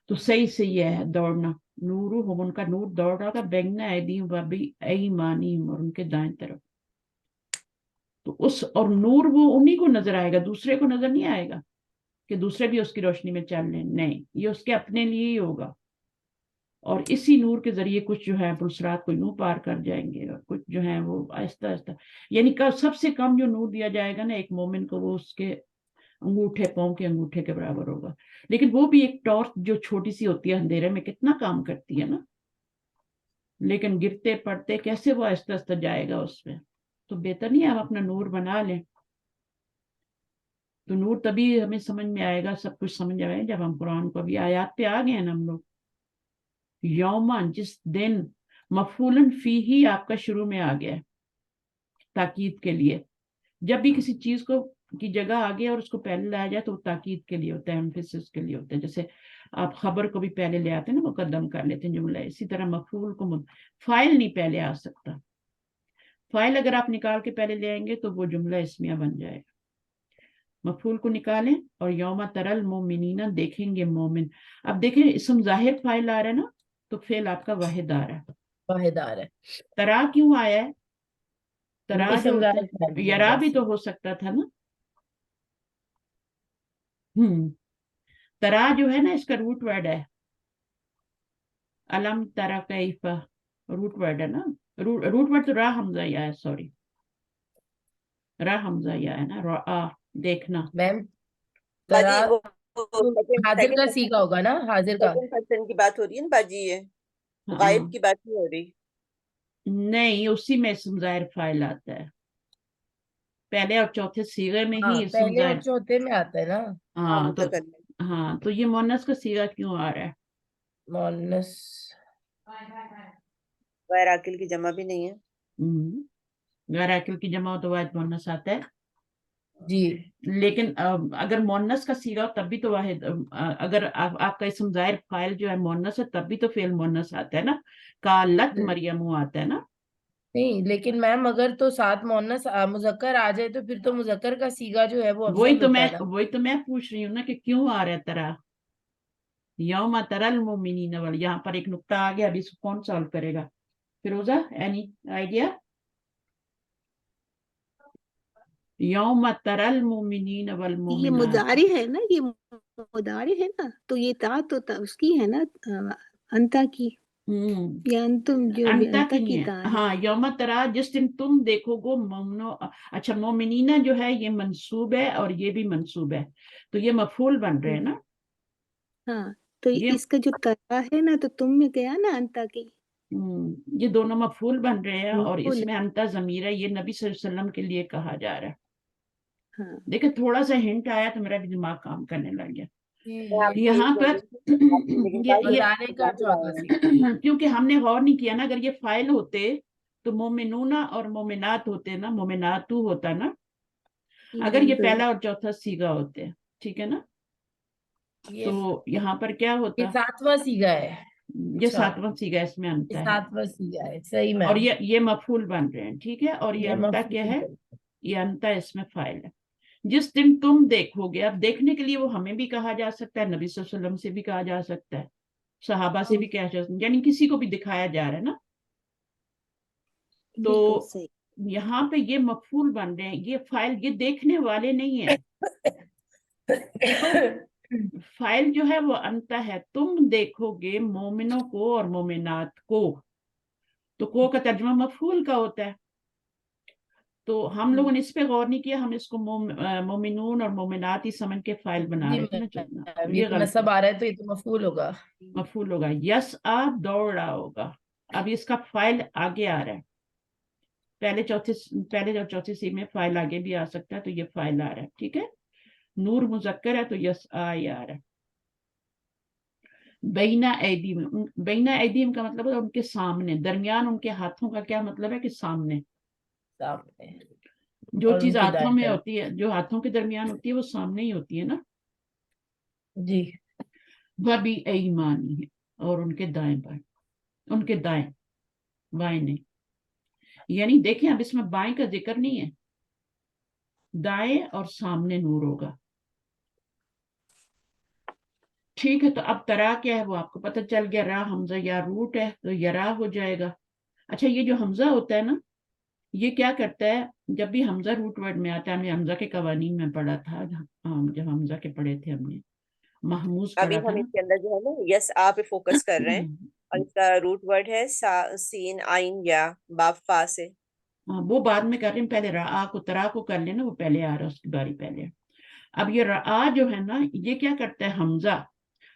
تو صحیح سے یہ ہے دوڑنا. نورہم ان کا نور دوڑ رہا ہوگا, بین ایدیہم وبایمانہم اور ان کے دائیں طرف. تو اس اور نور وہ انہی کو نظر آئے گا, دوسرے کو نظر نہیں آئے گا کہ دوسرے بھی اس کی روشنی میں چل لیں. نہیں, یہ اس کے اپنے لیے ہی ہوگا. اور اسی نور کے ذریعے کچھ جو ہے پلسرات کو یوں پار کر جائیں گے, اور کچھ جو ہیں وہ آہستہ آہستہ. یعنی سب سے کم جو نور دیا جائے گا نا ایک مومن کو, وہ اس کے انگوٹھے, پاؤں کے انگوٹھے کے برابر ہوگا. لیکن وہ بھی ایک ٹارچ جو چھوٹی سی ہوتی ہے اندھیرے میں, کتنا کام کرتی ہے نا, لیکن گرتے پڑتے کیسے وہ آہستہ آہستہ جائے گا اس میں. تو بہتر نہیں ہے ہم اپنا نور بنا لیں. تو نور تبھی ہمیں سمجھ میں آئے گا, سب کچھ سمجھ آئے گا جب ہم قرآن کو, ابھی آیات پہ آ گئے ہیں نا ہم لوگ. یومن جس دن, مفعولن فی ہی آپ کا شروع میں آ گیا ہے تاکید کے لیے. جب بھی کسی چیز کو کی جگہ آ گیا اور اس کو پہلے لایا جائے تو وہ تاکید کے لیے ہوتا ہے, ایمفیسس کے لیے ہوتا ہے. جیسے آپ خبر کو بھی پہلے لے آتے ہیں نا, مقدم کر لیتے ہیں جملہ. اسی طرح مفعول کو فائل نہیں پہلے آ سکتا. فائل اگر آپ نکال کے پہلے لے آئیں گے تو وہ جملہ اسمیہ بن جائے گا. مفعول کو نکالیں اور یوم ترل مومنین, دیکھیں گے مومن. اب دیکھیں اسم ظاہر فائل آ رہا ہے نا, تو فعل آپ کا واحد آ رہا ہے. واحد آ رہا ہے. ترا کیوں آیا ہے؟ ترا جو اسم ہوتا ظاہر ہے, فاعل یرا بس. بھی تو ہو سکتا تھا نا. ترا جو ہے نا اس کا روٹ ورڈ ہے, علم ترا کیف, روٹ ورڈ ہے نا. روٹ ورڈ تو را حمزہ یا ہے, سوری را حمزہ یا ہے نا. را دیکھنا. میم باجی ترا وہ تو سیکنڈ حاضر کا سیگا ہوگا نا, حاضر کا. پرسن کی بات ہو رہی ہے نا باجی, یہ ہاں غائب کی بات نہیں ہو رہی. نہیں, اسی میں اسم ظاہر فاعل آتا ہے, پہلے اور چوتھے صیغے میں ہاں ہی اسم پہلے اور ظاہر. چوتھے میں آتا ہے نا ہاں ہاں تو متکلم. ہاں تو یہ مؤنث کا صیغہ کیوں آ رہا ہے؟ مؤنث. غیر عاقل کی جمع بھی نہیں ہے. غیر عاقل کی جمع ہو تو واحد مؤنث آتا ہے. جی لیکن اگر مؤنث کا صیغہ تب بھی تو واحد, اگر آپ کا اسم ظاہر فاعل جو ہے مؤنث ہے تب بھی تو فعل مؤنث آتا ہے نا. قالت مریم آتا ہے نا. نہیں, لیکن میم اگر تو ساتھ مؤنث مذکر آ جائے تو پھر تو مذکر کا سیگا جو ہے وہ افضل ہوتا ہے نا. وہی تو میں پوچھ رہی ہوں نا کہ کیوں آ رہا ہے ترا, یوم ترى المؤمنین. یہاں پر ایک نقطہ آ گیا, ابھی اس کو کون سالو کرے گا؟ Firoza, any idea? یوم ترى المؤمنین یہ والمؤمنات. مضارع ہے نا, یہ مضارع ہے نا, تو یہ تا اس کی ہے نا, انتا کی, یا انتم جو بھی انتا انتا کی کی نہیں تا ہے. ہے. ہاں, یوم ترا جس دن تم دیکھو گو مومنو. اچھا, مومنینہ جو ہے یہ منصوب ہے اور یہ بھی منصوب ہے, تو یہ مفعول بن رہے ہیں نا. ہاں, تو یہ اس کا جو ترا ہے نا, تو تم میں گیا نا انتا کی. یہ دونوں مفعول بن رہے ہیں, اور اس مفعول. میں انتا ضمیر ہے, یہ نبی صلی اللہ علیہ وسلم کے لیے کہا جا رہا ہے. ہاں, دیکھیں تھوڑا سا ہنٹ آیا تو میرا بھی دماغ کام کرنے لگ گیا. میں آپ کو یہی یہاں بول پر رہی تھی, لیکن باجی مضارع کا چوتھا سیگا. کیونکہ ہم نے غور نہیں کیا نا, اگر یہ فائل ہوتے تو مومنون اور مومنات ہوتے نا, مومناتو ہوتا نا, اگر یہ بالکل. پہلا اور چوتھا سیگا ہوتے. ٹھیک ہے نا. یہ تو یہاں پر کیا ہوتا, یہ ساتواں سیگا ہے. یہ اچھا, ساتواں سیگا, اس میں یہ انتا ہے, ساتواں سیگا ہے, صحیح اور میم. یہ مفعول بن رہے ہیں. ٹھیک ہے, اور یہ یہ انتا کیا ہے؟ مفعول. یہ انتا اس میں فائل ہے. جس دن تم دیکھو گے, اب دیکھنے کے لیے وہ ہمیں بھی کہا جا سکتا ہے, نبی صلی اللہ علیہ وسلم سے بھی کہا جا سکتا ہے, صحابہ سے بھی کہا جا سکتا ہے, یعنی کسی کو بھی دکھایا جا رہا ہے نا. تو بالکل صحیح. یہاں پہ یہ مفعول بن رہے ہیں, یہ فائل, یہ دیکھنے والے نہیں ہیں. فائل جو ہے وہ انتا ہے, تم دیکھو گے مومنوں کو اور مومنات کو. تو کو کا ترجمہ مفعول کا ہوتا ہے. تو ہم لوگوں نے اس پہ غور نہیں کیا, ہم اس کو مومنون اور مومنات ہی سمجھ کے فائل بنا جی رہے تھے نا. میم, یہ یہ تو غلط نصب آ رہا ہے تو یہ تو مفعول ہوگا. مفعول ہوگا. یس آپ دوڑ رہا ہوگا, اب اس کا فائل آگے آ رہا ہے. پہلے اور چوتھے سی میں فائل آگے بھی آ سکتا ہے, تو یہ فائل آ رہا ہے. ٹھیک ہے, نور مذکر ہے تو یس آ رہا ہے. بینہ ایدیم, بینہ ایدیم کا مطلب ہے ان کے سامنے, درمیان ان کے ہاتھوں کا کیا مطلب ہے کہ سامنے. سامنے, جو اور ان چیز کی ہاتھوں دائیں میں طرف. ہوتی ہے, جو ہاتھوں کے درمیان ہوتی ہے, وہ سامنے ہی ہوتی ہے نا. جی, وبی ایمانی ہے, اور ان کے دائیں بائیں, ان کے دائیں بائیں نہیں, یعنی دیکھیں اب اس میں بائیں کا ذکر نہیں ہے, دائیں اور سامنے نور ہوگا. ٹھیک ہے, تو اب ترا کیا ہے وہ آپ کو پتہ چل گیا, را حمزہ یا روٹ ہے تو یرا ہو جائے گا. اچھا, یہ جو حمزہ ہوتا ہے نا, یہ کیا کرتا ہے, جب بھی حمزہ روٹ ورڈ میں آتا ہے, ہم نے حمزہ کے قوانین میں پڑھا تھا, جب حمزہ کے پڑھے تھے ہم نے, محموز ابھی پڑھا تھا ہم نا. اس کے اندر جو ہے نا یس آ پہ فوکس کر رہے ہیں, اور اس کا روٹ ورڈ ہے سین عین یا باب فا سے. وہ بعد میں کر رہے ہیں, پہلے را کو ترا کو کر لینا, وہ پہلے آ رہا ہے, اس کی باری پہلے. اب یہ را جو ہے نا, یہ کیا کرتا ہے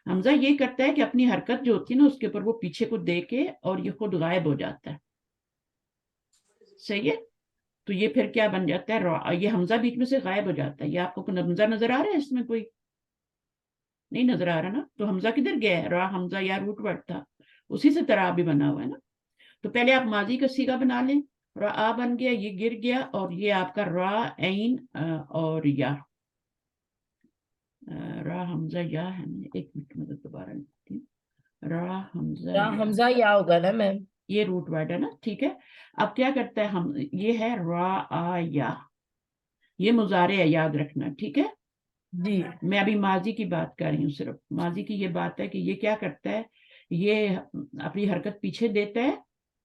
حمزہ یہ کرتا ہے کہ اپنی حرکت جو ہوتی ہے نا, اس کے اوپر وہ پیچھے کو دے کے, اور یہ خود غائب ہو جاتا ہے. صحیح ہے. تو یہ پھر کیا بن جاتا ہے را، یہ حمزہ بیچ میں سے غائب ہو جاتا ہے. یہ آپ کو حمزہ نظر آ رہا ہے اس میں؟ کوئی نہیں نظر آ رہا نا. تو حمزہ کدھر گیا ہے؟ را حمزہ یا روٹ ورڈ تھا اسی سے طرح بھی بنا ہوا ہے نا. تو پہلے آپ ماضی کا سیگا بنا لیں. را بن گیا، یہ گر گیا، اور یہ آپ کا را عین اور یا. را حمزہ یا ہے، ایک منٹ میں دوبارہ لکھتی ہوں. را حمزہ یا یا، حمزہ یا ہوگا نا میم؟ یہ روٹ ورڈ ہے نا. ٹھیک ہے. اب کیا کرتا ہے ہم، یہ ہے را آ یا، یہ مضارع ہے، یاد رکھنا. ٹھیک ہے. جی میں ابھی ماضی کی بات کر رہی ہوں. صرف ماضی کی یہ بات ہے کہ یہ کیا کرتا ہے، یہ اپنی حرکت پیچھے دیتا ہے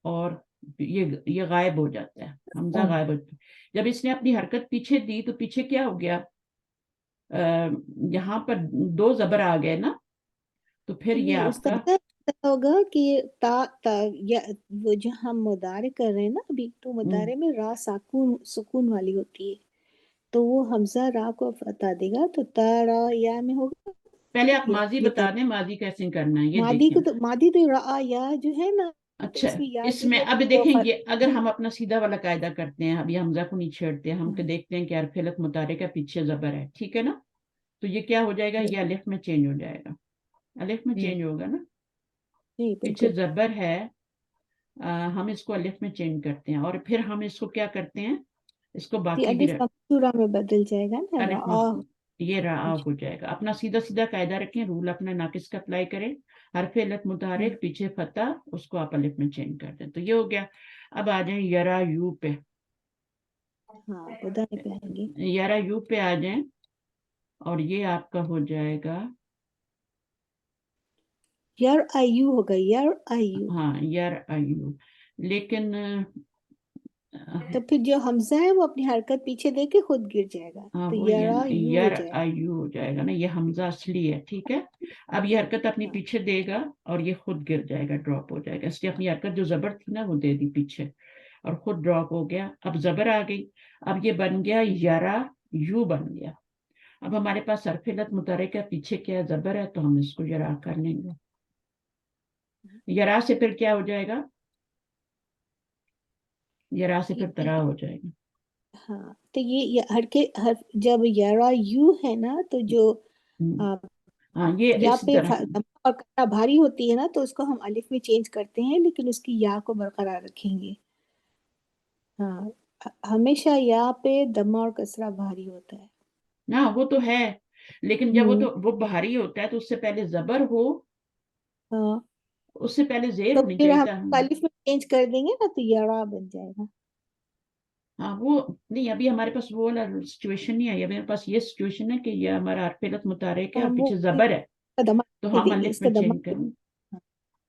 اور یہ غائب ہو جاتا ہے. حمزہ غائب ہو جاتا ہے. جب اس نے اپنی حرکت پیچھے دی تو پیچھے کیا ہو گیا، یہاں پر دو زبر آ گئے نا. تو پھر یہ نہیں آپ کا استاد، ایسا ہوگا کہ تا یا وہ جو ہم مضارع کر رہے ہیں نا ابھی، تو مضارع میں را سکون والی ہوتی ہے، تو وہ حمزہ را کو فتح دے گا، تو تا را یا میں ہوگا. پہلے آپ ماضی یہ بتا دیں، ماضی کیسے کرنا ہے یہ ماضی دیکھیں. کو تو ماضی تو را یا جو ہے نا، تو اچھا، اس میں یا اس جو میں ہے اب وہ دیکھیں، یہ اگر ہم اپنا سیدھا والا قاعدہ کرتے ہیں، ابھی حمزہ کو نہیں چھیڑتے، ہم ہاں، دیکھتے ہیں کہ حرف علت متحرک کا پیچھے زبر ہے. ٹھیک ہے نا. تو یہ کیا ہو جائے گا، یہ الف میں چینج ہو جائے گا. الف میں جی چینج ہوگا نا، جی پیچھے بالکل. زبر ہے. ہم اس کو الف میں چینج کرتے ہیں، اور پھر ہم اس کو کیا کرتے ہیں، اس کو یہ باقی بھی الف مکسورہ میں بدل جائے گا نا، الف را. یہ را ہو جائے گا. اپنا سیدھا سیدھا قاعدہ رکھیں، رول اپنا ناقص کا اپلائی کریں. حرف علت متحرک پیچھے فتح، اس کو آپ الف میں چینج کر دیں. تو یہ ہو گیا. اب آ جائیں یرا یو پہ. ہاں بدانے پہ آئیں گے. یرا یو پہ آ جائیں، اور یہ آپ کا ہو جائے گا، یار آئیو ہوگا، یار آئیو. ہاں یر ایو. لیکن تو پھر جو حمزہ ہے وہ اپنی حرکت پیچھے دے کے خود گر جائے گا، ہاں تو وہ یرا یو ہو یر جائے گا. ایو ہو جائے گا نا. یہ حمزہ اصلی ہے. ٹھیک ہے. اب یہ حرکت اپنی ہاں پیچھے دے گا اور یہ خود گر جائے گا، ڈراپ ہو جائے گا. اس لیے اپنی حرکت جو زبر تھی نا وہ دے دی پیچھے، اور خود ڈراپ ہو گیا. اب زبر آ گئی. اب یہ بن گیا یرا یو بن گیا. اب ہمارے پاس حرف علت متحرک ہے، پیچھے کیا زبر ہے، تو ہم اس کو یرا کر لیں گے. یرا سے پھر کیا ہو جائے گا، یرا سے پھر ترا ہو جائے گا. ہاں تو یہ حرف جب یرا یو ہے نا، تو جو ہاں یہ یا اس پہ طرح اور کسرہ بھاری ہوتی ہے نا، تو اس کو ہم الف میں چینج کرتے ہیں، لیکن اس کی یا کو برقرار رکھیں گے. ہاں ہمیشہ یا پہ دمہ اور کسرہ بھاری ہوتا ہے. نا، وہ تو ہے، لیکن جب وہ بھاری ہوتا ہے تو اس سے پہلے زبر ہو، ہاں اس سے پہلے زیر تو ہونی پھر چاہیے ہم تھا. الف میں چینج کر دیں گے نا، تو یرا بن جائے گا. ہاں وہ نہیں، ابھی ہمارے پاس وہ والا سچویشن نہیں آئی. ابھی میرے پاس یہ سچویشن ہے کہ یہ ہمارا حرف علت متحرک ہے اور ہم وہ پیچھے زبر ہے، کا دمہ تو دے ہم دیں گے، الف اس کا میں دمہ. چینج کریں گے. ہاں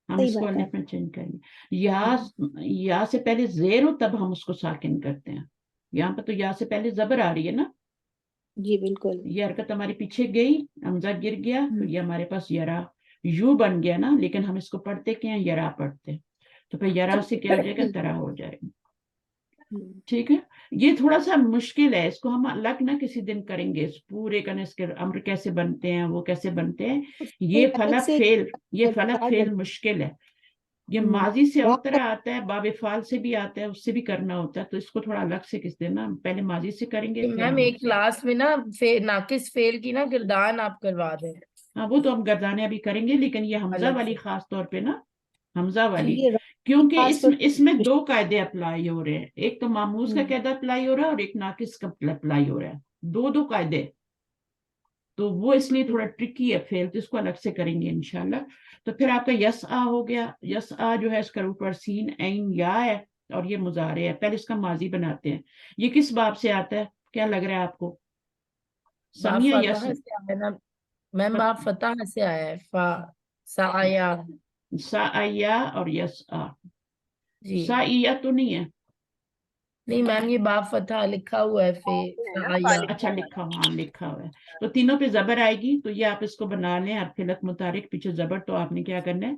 ہم صحیح اس کو بات ہے. الف میں چینج کریں گے. یا ہاں یا سے پہلے زیر ہو تب ہم اس کو ساکن کرتے ہیں. یہاں پہ تو یا سے پہلے زبر آ رہی ہے نا. جی بالکل. یہ حرکت ہماری پیچھے گئی، حمزہ گر گیا، تو یہ ہمارے پاس یرا یو بن گیا نا. لیکن ہم اس کو پڑھتے کیا ہیں، یرا پڑھتے. تو پھر یرا سے کیا ہو جائے گا، ترا ہو جائے گا. ٹھیک ہے. یہ تھوڑا سا مشکل ہے، اس کو ہم الگ نہ کسی دن کریں گے. اس پورے کرنے اس کے امر کیسے بنتے ہیں، وہ کیسے بنتے ہیں. یہ الگ فلک سے فیل، یہ فلک چارٹ فیل مشکل ہے. یہ ماضی سے اور طرح آتا ہے، باب افعال سے بھی آتا ہے، اس سے بھی کرنا ہوتا ہے. تو اس کو تھوڑا الگ سے کس دن نا، پہلے ماضی سے کریں گے پھر میم ہم. ایک کلاس میں نا ناقص فیل کی نا گردان آپ کروا دیں ہاں وہ تو ہم گردانے ابھی کریں گے، لیکن یہ حمزہ الگ والی سے. خاص طور پہ نا، حمزہ والی، یہ کیونکہ خاص طور اس میں دو قاعدے اپلائی ہو رہے ہیں. ایک تو ماموز کا قاعدہ اپلائی ہو رہا ہے، اور ایک ناقص کا اپلائی ہو رہا ہے. دو قاعدے. تو وہ اس لیے تھوڑا ٹرکی ہے فیل، تو اس کو الگ سے کریں گے انشاءاللہ. تو پھر آپ کا یس آ ہو گیا. یس آ جو ہے اس کا روٹ ورڈ سین عین یا ہے، اور یہ مضارع ہے. پہلے اس کا ماضی بناتے ہیں. یہ کس باب سے آتا ہے، کیا لگ رہا ہے آپ کو؟ باب سمیہ یس، فتح سے آیا نا میم، باب فتح سے آیا ہے، سایا. سا اور یس آ. جی سا تو نہیں ہے. نہیں میم، یہ باب فتح لکھا ہوا ہے سایا. اچھا لکھا ہوا، لکھا ہوا ہے. تو تینوں پہ زبر آئے گی. تو یہ آپ اس کو بنا لیں، حرف علت متحرک پیچھے زبر. تو آپ نے کیا کرنا ہے،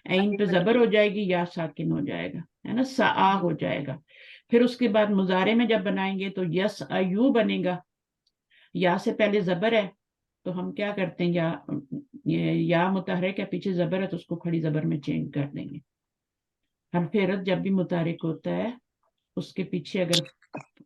عین پہ زبر ہو جائے گی، یا ساکن ہو جائے گا، ہے نا، سا ہو جائے گا. پھر اس کے بعد مضارع میں جب بنائیں گے تو یس ایو بنے گا. یا سے پہلے زبر ہے، تو ہم کیا کرتے ہیں، یا متحرک ہے پیچھے زبر ہے، تو اس کو کھڑی زبر میں چینج کر دیں گے. حرف علت جب بھی متحرک ہوتا ہے، اس کے پیچھے اگر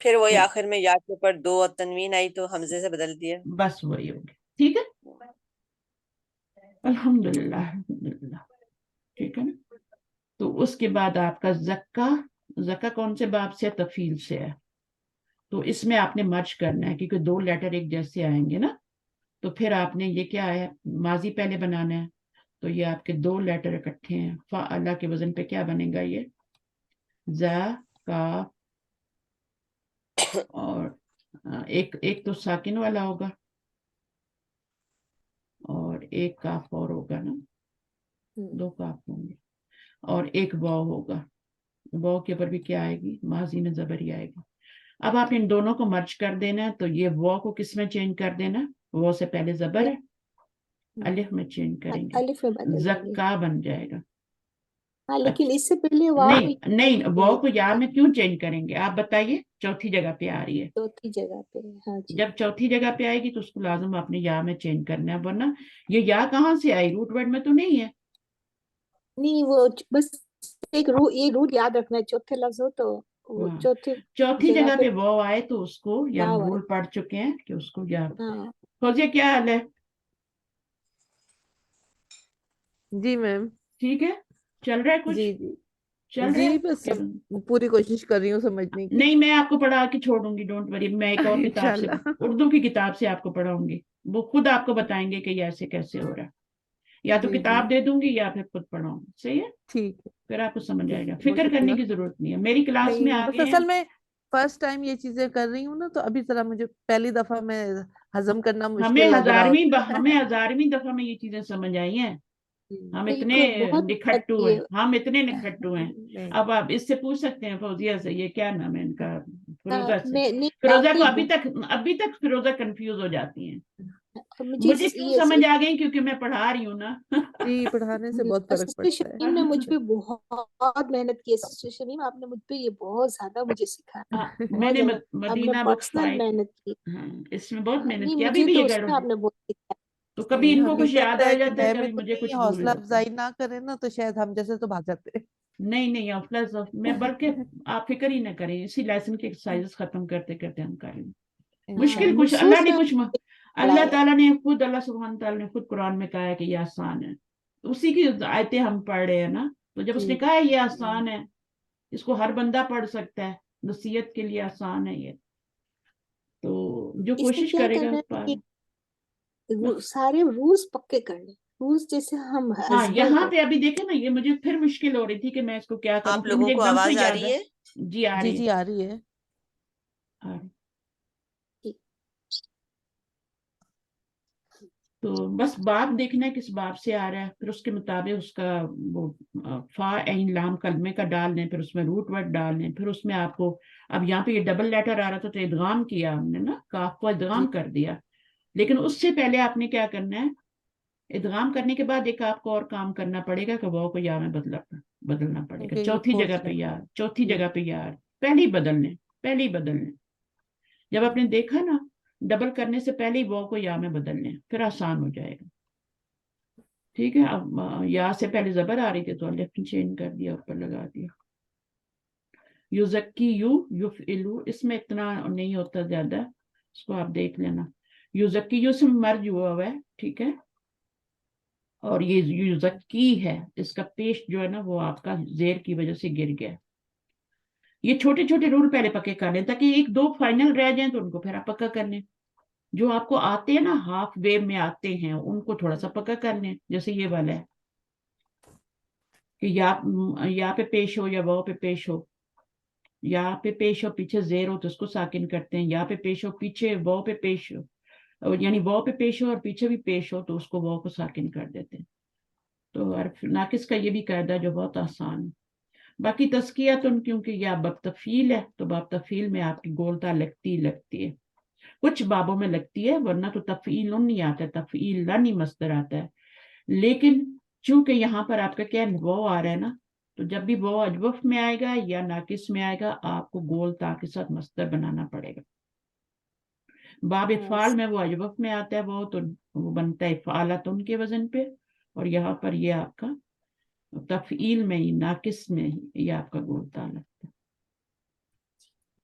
پھر وہی آخر میں یا کے اوپر دو اور تنوین آئی تو حمزے سے بدل دیا. بس وہی ہو گیا. ٹھیک ہے, الحمدللہ الحمدللہ. ٹھیک ہے نا. تو اس کے بعد آپ کا زکا, زکا کون سے باب سے؟ تفیل سے ہے. تو اس میں آپ نے مرج کرنا ہے کیونکہ دو لیٹر ایک جیسے آئیں گے نا. تو پھر آپ نے یہ کیا ہے, ماضی پہلے بنانا ہے. تو یہ آپ کے دو لیٹر اکٹھے ہیں. فعلا کے وزن پہ کیا بنے گا؟ یہ ز کا, اور ایک تو ساکن والا ہوگا اور ایک کاف اور ہوگا نا, دو کاف ہوں گے, اور ایک واو ہوگا. واو کے اوپر بھی کیا آئے گی؟ ماضی میں زبر ہی آئے گی. اب آپ ان دونوں کو مرج کر دینا ہے. تو یہ واو کو کس میں چینج کر دینا؟ واو سے پہلے زبر ہے, الف میں چینج کریں گے, الف میں بدل دیں گے. زکا بن جائے گا. ہاں لیکن اچھا, اس سے پہلے واو نہیں نہیں, واو کو یا میں کیوں چینج کریں گے آپ بتائیے؟ چوتھی جگہ پہ آ رہی ہے. چوتھی جگہ پہ. ہاں جی. جب چوتھی جگہ پہ آئے گی تو اس کو لازم اپنے یا میں چینج کرنا ہے, ورنہ یہ یا کہاں سے آئی؟ روٹ ورڈ میں تو نہیں ہے. نہیں وہ بس ایک یہ رول یاد رکھنا ہے, چوتھے لفظ ہو تو وہ ہاں, چوتھی چوتھی جگہ جگہ پہ پہ واو آئے تو اس کو یا واو آئے. رول پڑھ چکے ہیں کہ اس کو یا. ہاں فوزیہ کیا حال ہے؟ جی میم. ٹھیک ہے, چل رہا ہے کچھ؟ جی جی چل رہا جی, بس ہے. پوری کوشش کر رہی ہوں سمجھنے کی. نہیں, میں آپ کو پڑھا کے چھوڑوں گی, ڈونٹ وری. میں ایک اور کتاب سے, انشاءاللہ. اردو کی کتاب سے آپ کو پڑھاؤں گی. وہ خود آپ کو بتائیں گے کہ یہ ایسے کیسے ہو رہا ہے. یا تو جی جی کتاب دے دوں گی یا پھر خود پڑھاؤں گی. صحیح ہے, ٹھیک ہے. پھر آپ کو سمجھ جی آئے گا. بہت فکر کرنے شکریہ. کی ضرورت نہیں ہے. میری کلاس میں نہیں, بس آگے ہیں. اصل میں فرسٹ ٹائم یہ چیزیں کر رہی ہوں نا, تو ابھی ذرا مجھے پہلی دفعہ میں ہضم کرنا مشکل لگ رہا ہوتا ہمیں ہے. 1000ویں دفعہ میں یہ چیزیں سمجھ آئی ہیں. جی. ہم اتنے بالکل بہت نکھٹو ہیں, ہم اتنے نکھٹو ہیں. نہیں, اب آپ اس سے پوچھ سکتے ہیں فوزیہ سے, یہ کیا نام ہے ان کا, فیروزہ سے. میں نہیں فیروزہ کو واقعی ابھی تک فیروزہ کنفیوز ہو جاتی ہیں. مجھے مجھے کیوں سمجھ آ گئی؟ کیونکہ میں پڑھا رہی ہوں نا. جی پڑھانے سے بہت فرق سسٹر پڑتا ہے. شمیم نے مجھ پہ بہت محنت کی ہے. سسٹر شمیم آپ نے مجھ پہ یہ بہت زیادہ مجھے سکھایا, میں بہت نے زیادہ. آپ نے مدینہ بک پرسنل فائٹ, محنت کی. ہاں اس میں بہت محنت نہیں کی. ابھی مجھے بھی تو یہ اس کرو, میں آپ نے بہت سکھایا. تو کبھی نہیں, ان کو کچھ حقیقت یاد آ ہے کہ جاتا ہے, میں میں کبھی تو مجھے نہیں, کچھ بھول حوصلہ جاتا ہے. افزائی نہ کرے نا تو شاید ہم جیسے تو بھاگ جاتے. نہیں افضل میں, بلکہ آپ فکر ہی نہ کریں, اسی لیسن کے ایکسرسائز ختم کرتے کرتے ہم کریں. مشکل کچھ اللہ محسوس نے میں اللہ پڑھایا. تعالیٰ نے خود, اللہ سبحانہ تعالیٰ نے خود قرآن میں کہا ہے کہ یہ آسان ہے. اسی کی آیتیں ہم پڑھ رہے ہیں نا. تو جب اس نے جی کہا ہے یہ آسان ہے, اس کو ہر بندہ پڑھ سکتا ہے, نصیحت کے لیے آسان ہے یہ, تو جو اس میں کوشش کیا کرے گا کرنا ہے پا. کہ سارے رولز پکے کرنے. رولز جیسے ہم ہاں, ازبر یہاں پہ کرتے ابھی دیکھیں نا, یہ مجھے پھر مشکل ہو رہی تھی کہ میں اس کو کیا کروں, آپ پھر لوگوں مجھے کو ایک دم سے آواز آ یاد رہی ہے. ہے؟ جی آ جی رہی ہے, جی آ رہی ہے. آ رہی. ہیں. تو بس باب دیکھنا ہے کس باب سے آ رہا ہے, پھر اس کے مطابق اس کا وہ فا عین لام کلمے کا ڈال دیں, پھر اس میں روٹ ورڈ ڈال دیں, پھر اس میں آپ کو, اب یہاں پہ یہ ڈبل لیٹر آ رہا تھا تو ادغام کیا ہم نے نا, کاف کو جی ادغام کر دیا. لیکن اس سے پہلے آپ نے کیا کرنا ہے, ادغام کرنے کے بعد ایک آپ کو اور کام کرنا پڑے گا کہ واو کو یا میں بدلنا پڑے گا. کیونکہ یہ چوتھی جگہ فورس پہ ہے. یار, چوتھی جی جگہ پہ یار, پہلے ہی بدلنے. جب آپ نے دیکھا نا, ڈبل کرنے سے پہلے ہی واو کو یا میں بدلنے, پھر آسان ہو جائے گا. ٹھیک ہے, اب یا سے پہلے زبر آ رہی تھی تو الف چینج کر دیا, اوپر لگا دیا. یوزکی یو یفعلو, اس میں اتنا نہیں ہوتا زیادہ, اس کو آپ دیکھ لینا. یوزکی یو سے مرج ہوا ہے, ٹھیک ہے, اور یہ یوزکی ہے, اس کا پیش جو ہے نا وہ آپ کا زیر کی وجہ سے گر گیا. یہ چھوٹے چھوٹے رول پہلے پکے کر لیں تاکہ ایک دو فائنل رہ جائیں تو ان کو پھر آپ پکا کر لیں. جو آپ کو آتے ہیں نا, ہاف ویو میں آتے ہیں, ان کو تھوڑا سا پکا کر لیں. جیسے یہ والا ہے کہ یا پہ پیش ہو یا واو پہ پیش ہو, یا پہ پیش ہو پیچھے زیر ہو تو اس کو ساکن کرتے ہیں, یا پہ پیش ہو پیچھے واو پہ پیش ہو, یعنی واو پہ پیش ہو اور پیچھے بھی پیش ہو تو اس کو واو کو ساکن کر دیتے ہیں. تو حرف ناقص کا یہ بھی قاعدہ جو بہت آسان ہے. باقی تزکیہ کیونکہ یہ باب تفعیل ہے تو باب تفعیل میں آپ کی گولتا لگتی ہے, کچھ بابوں میں لگتی ہے, ورنہ تو تفعیل نہیں آتا ہے, تفعیل نہیں مصدر آتا ہے. لیکن چونکہ یہاں پر آپ کا کیا واو آ رہا ہے نا, تو جب بھی واو اجوف میں آئے گا یا ناقص میں آئے گا, آپ کو گول تا کے ساتھ مصدر بنانا پڑے گا. باب افعال میں وہ اجوف میں آتا ہے وہ, تو وہ بنتا ہے افعالتن کے وزن پہ, اور یہاں پر یہ آپ کا تفعیل میں ہی, ناقص میں ہی یہ آپ کا گول تا لگتا ہے.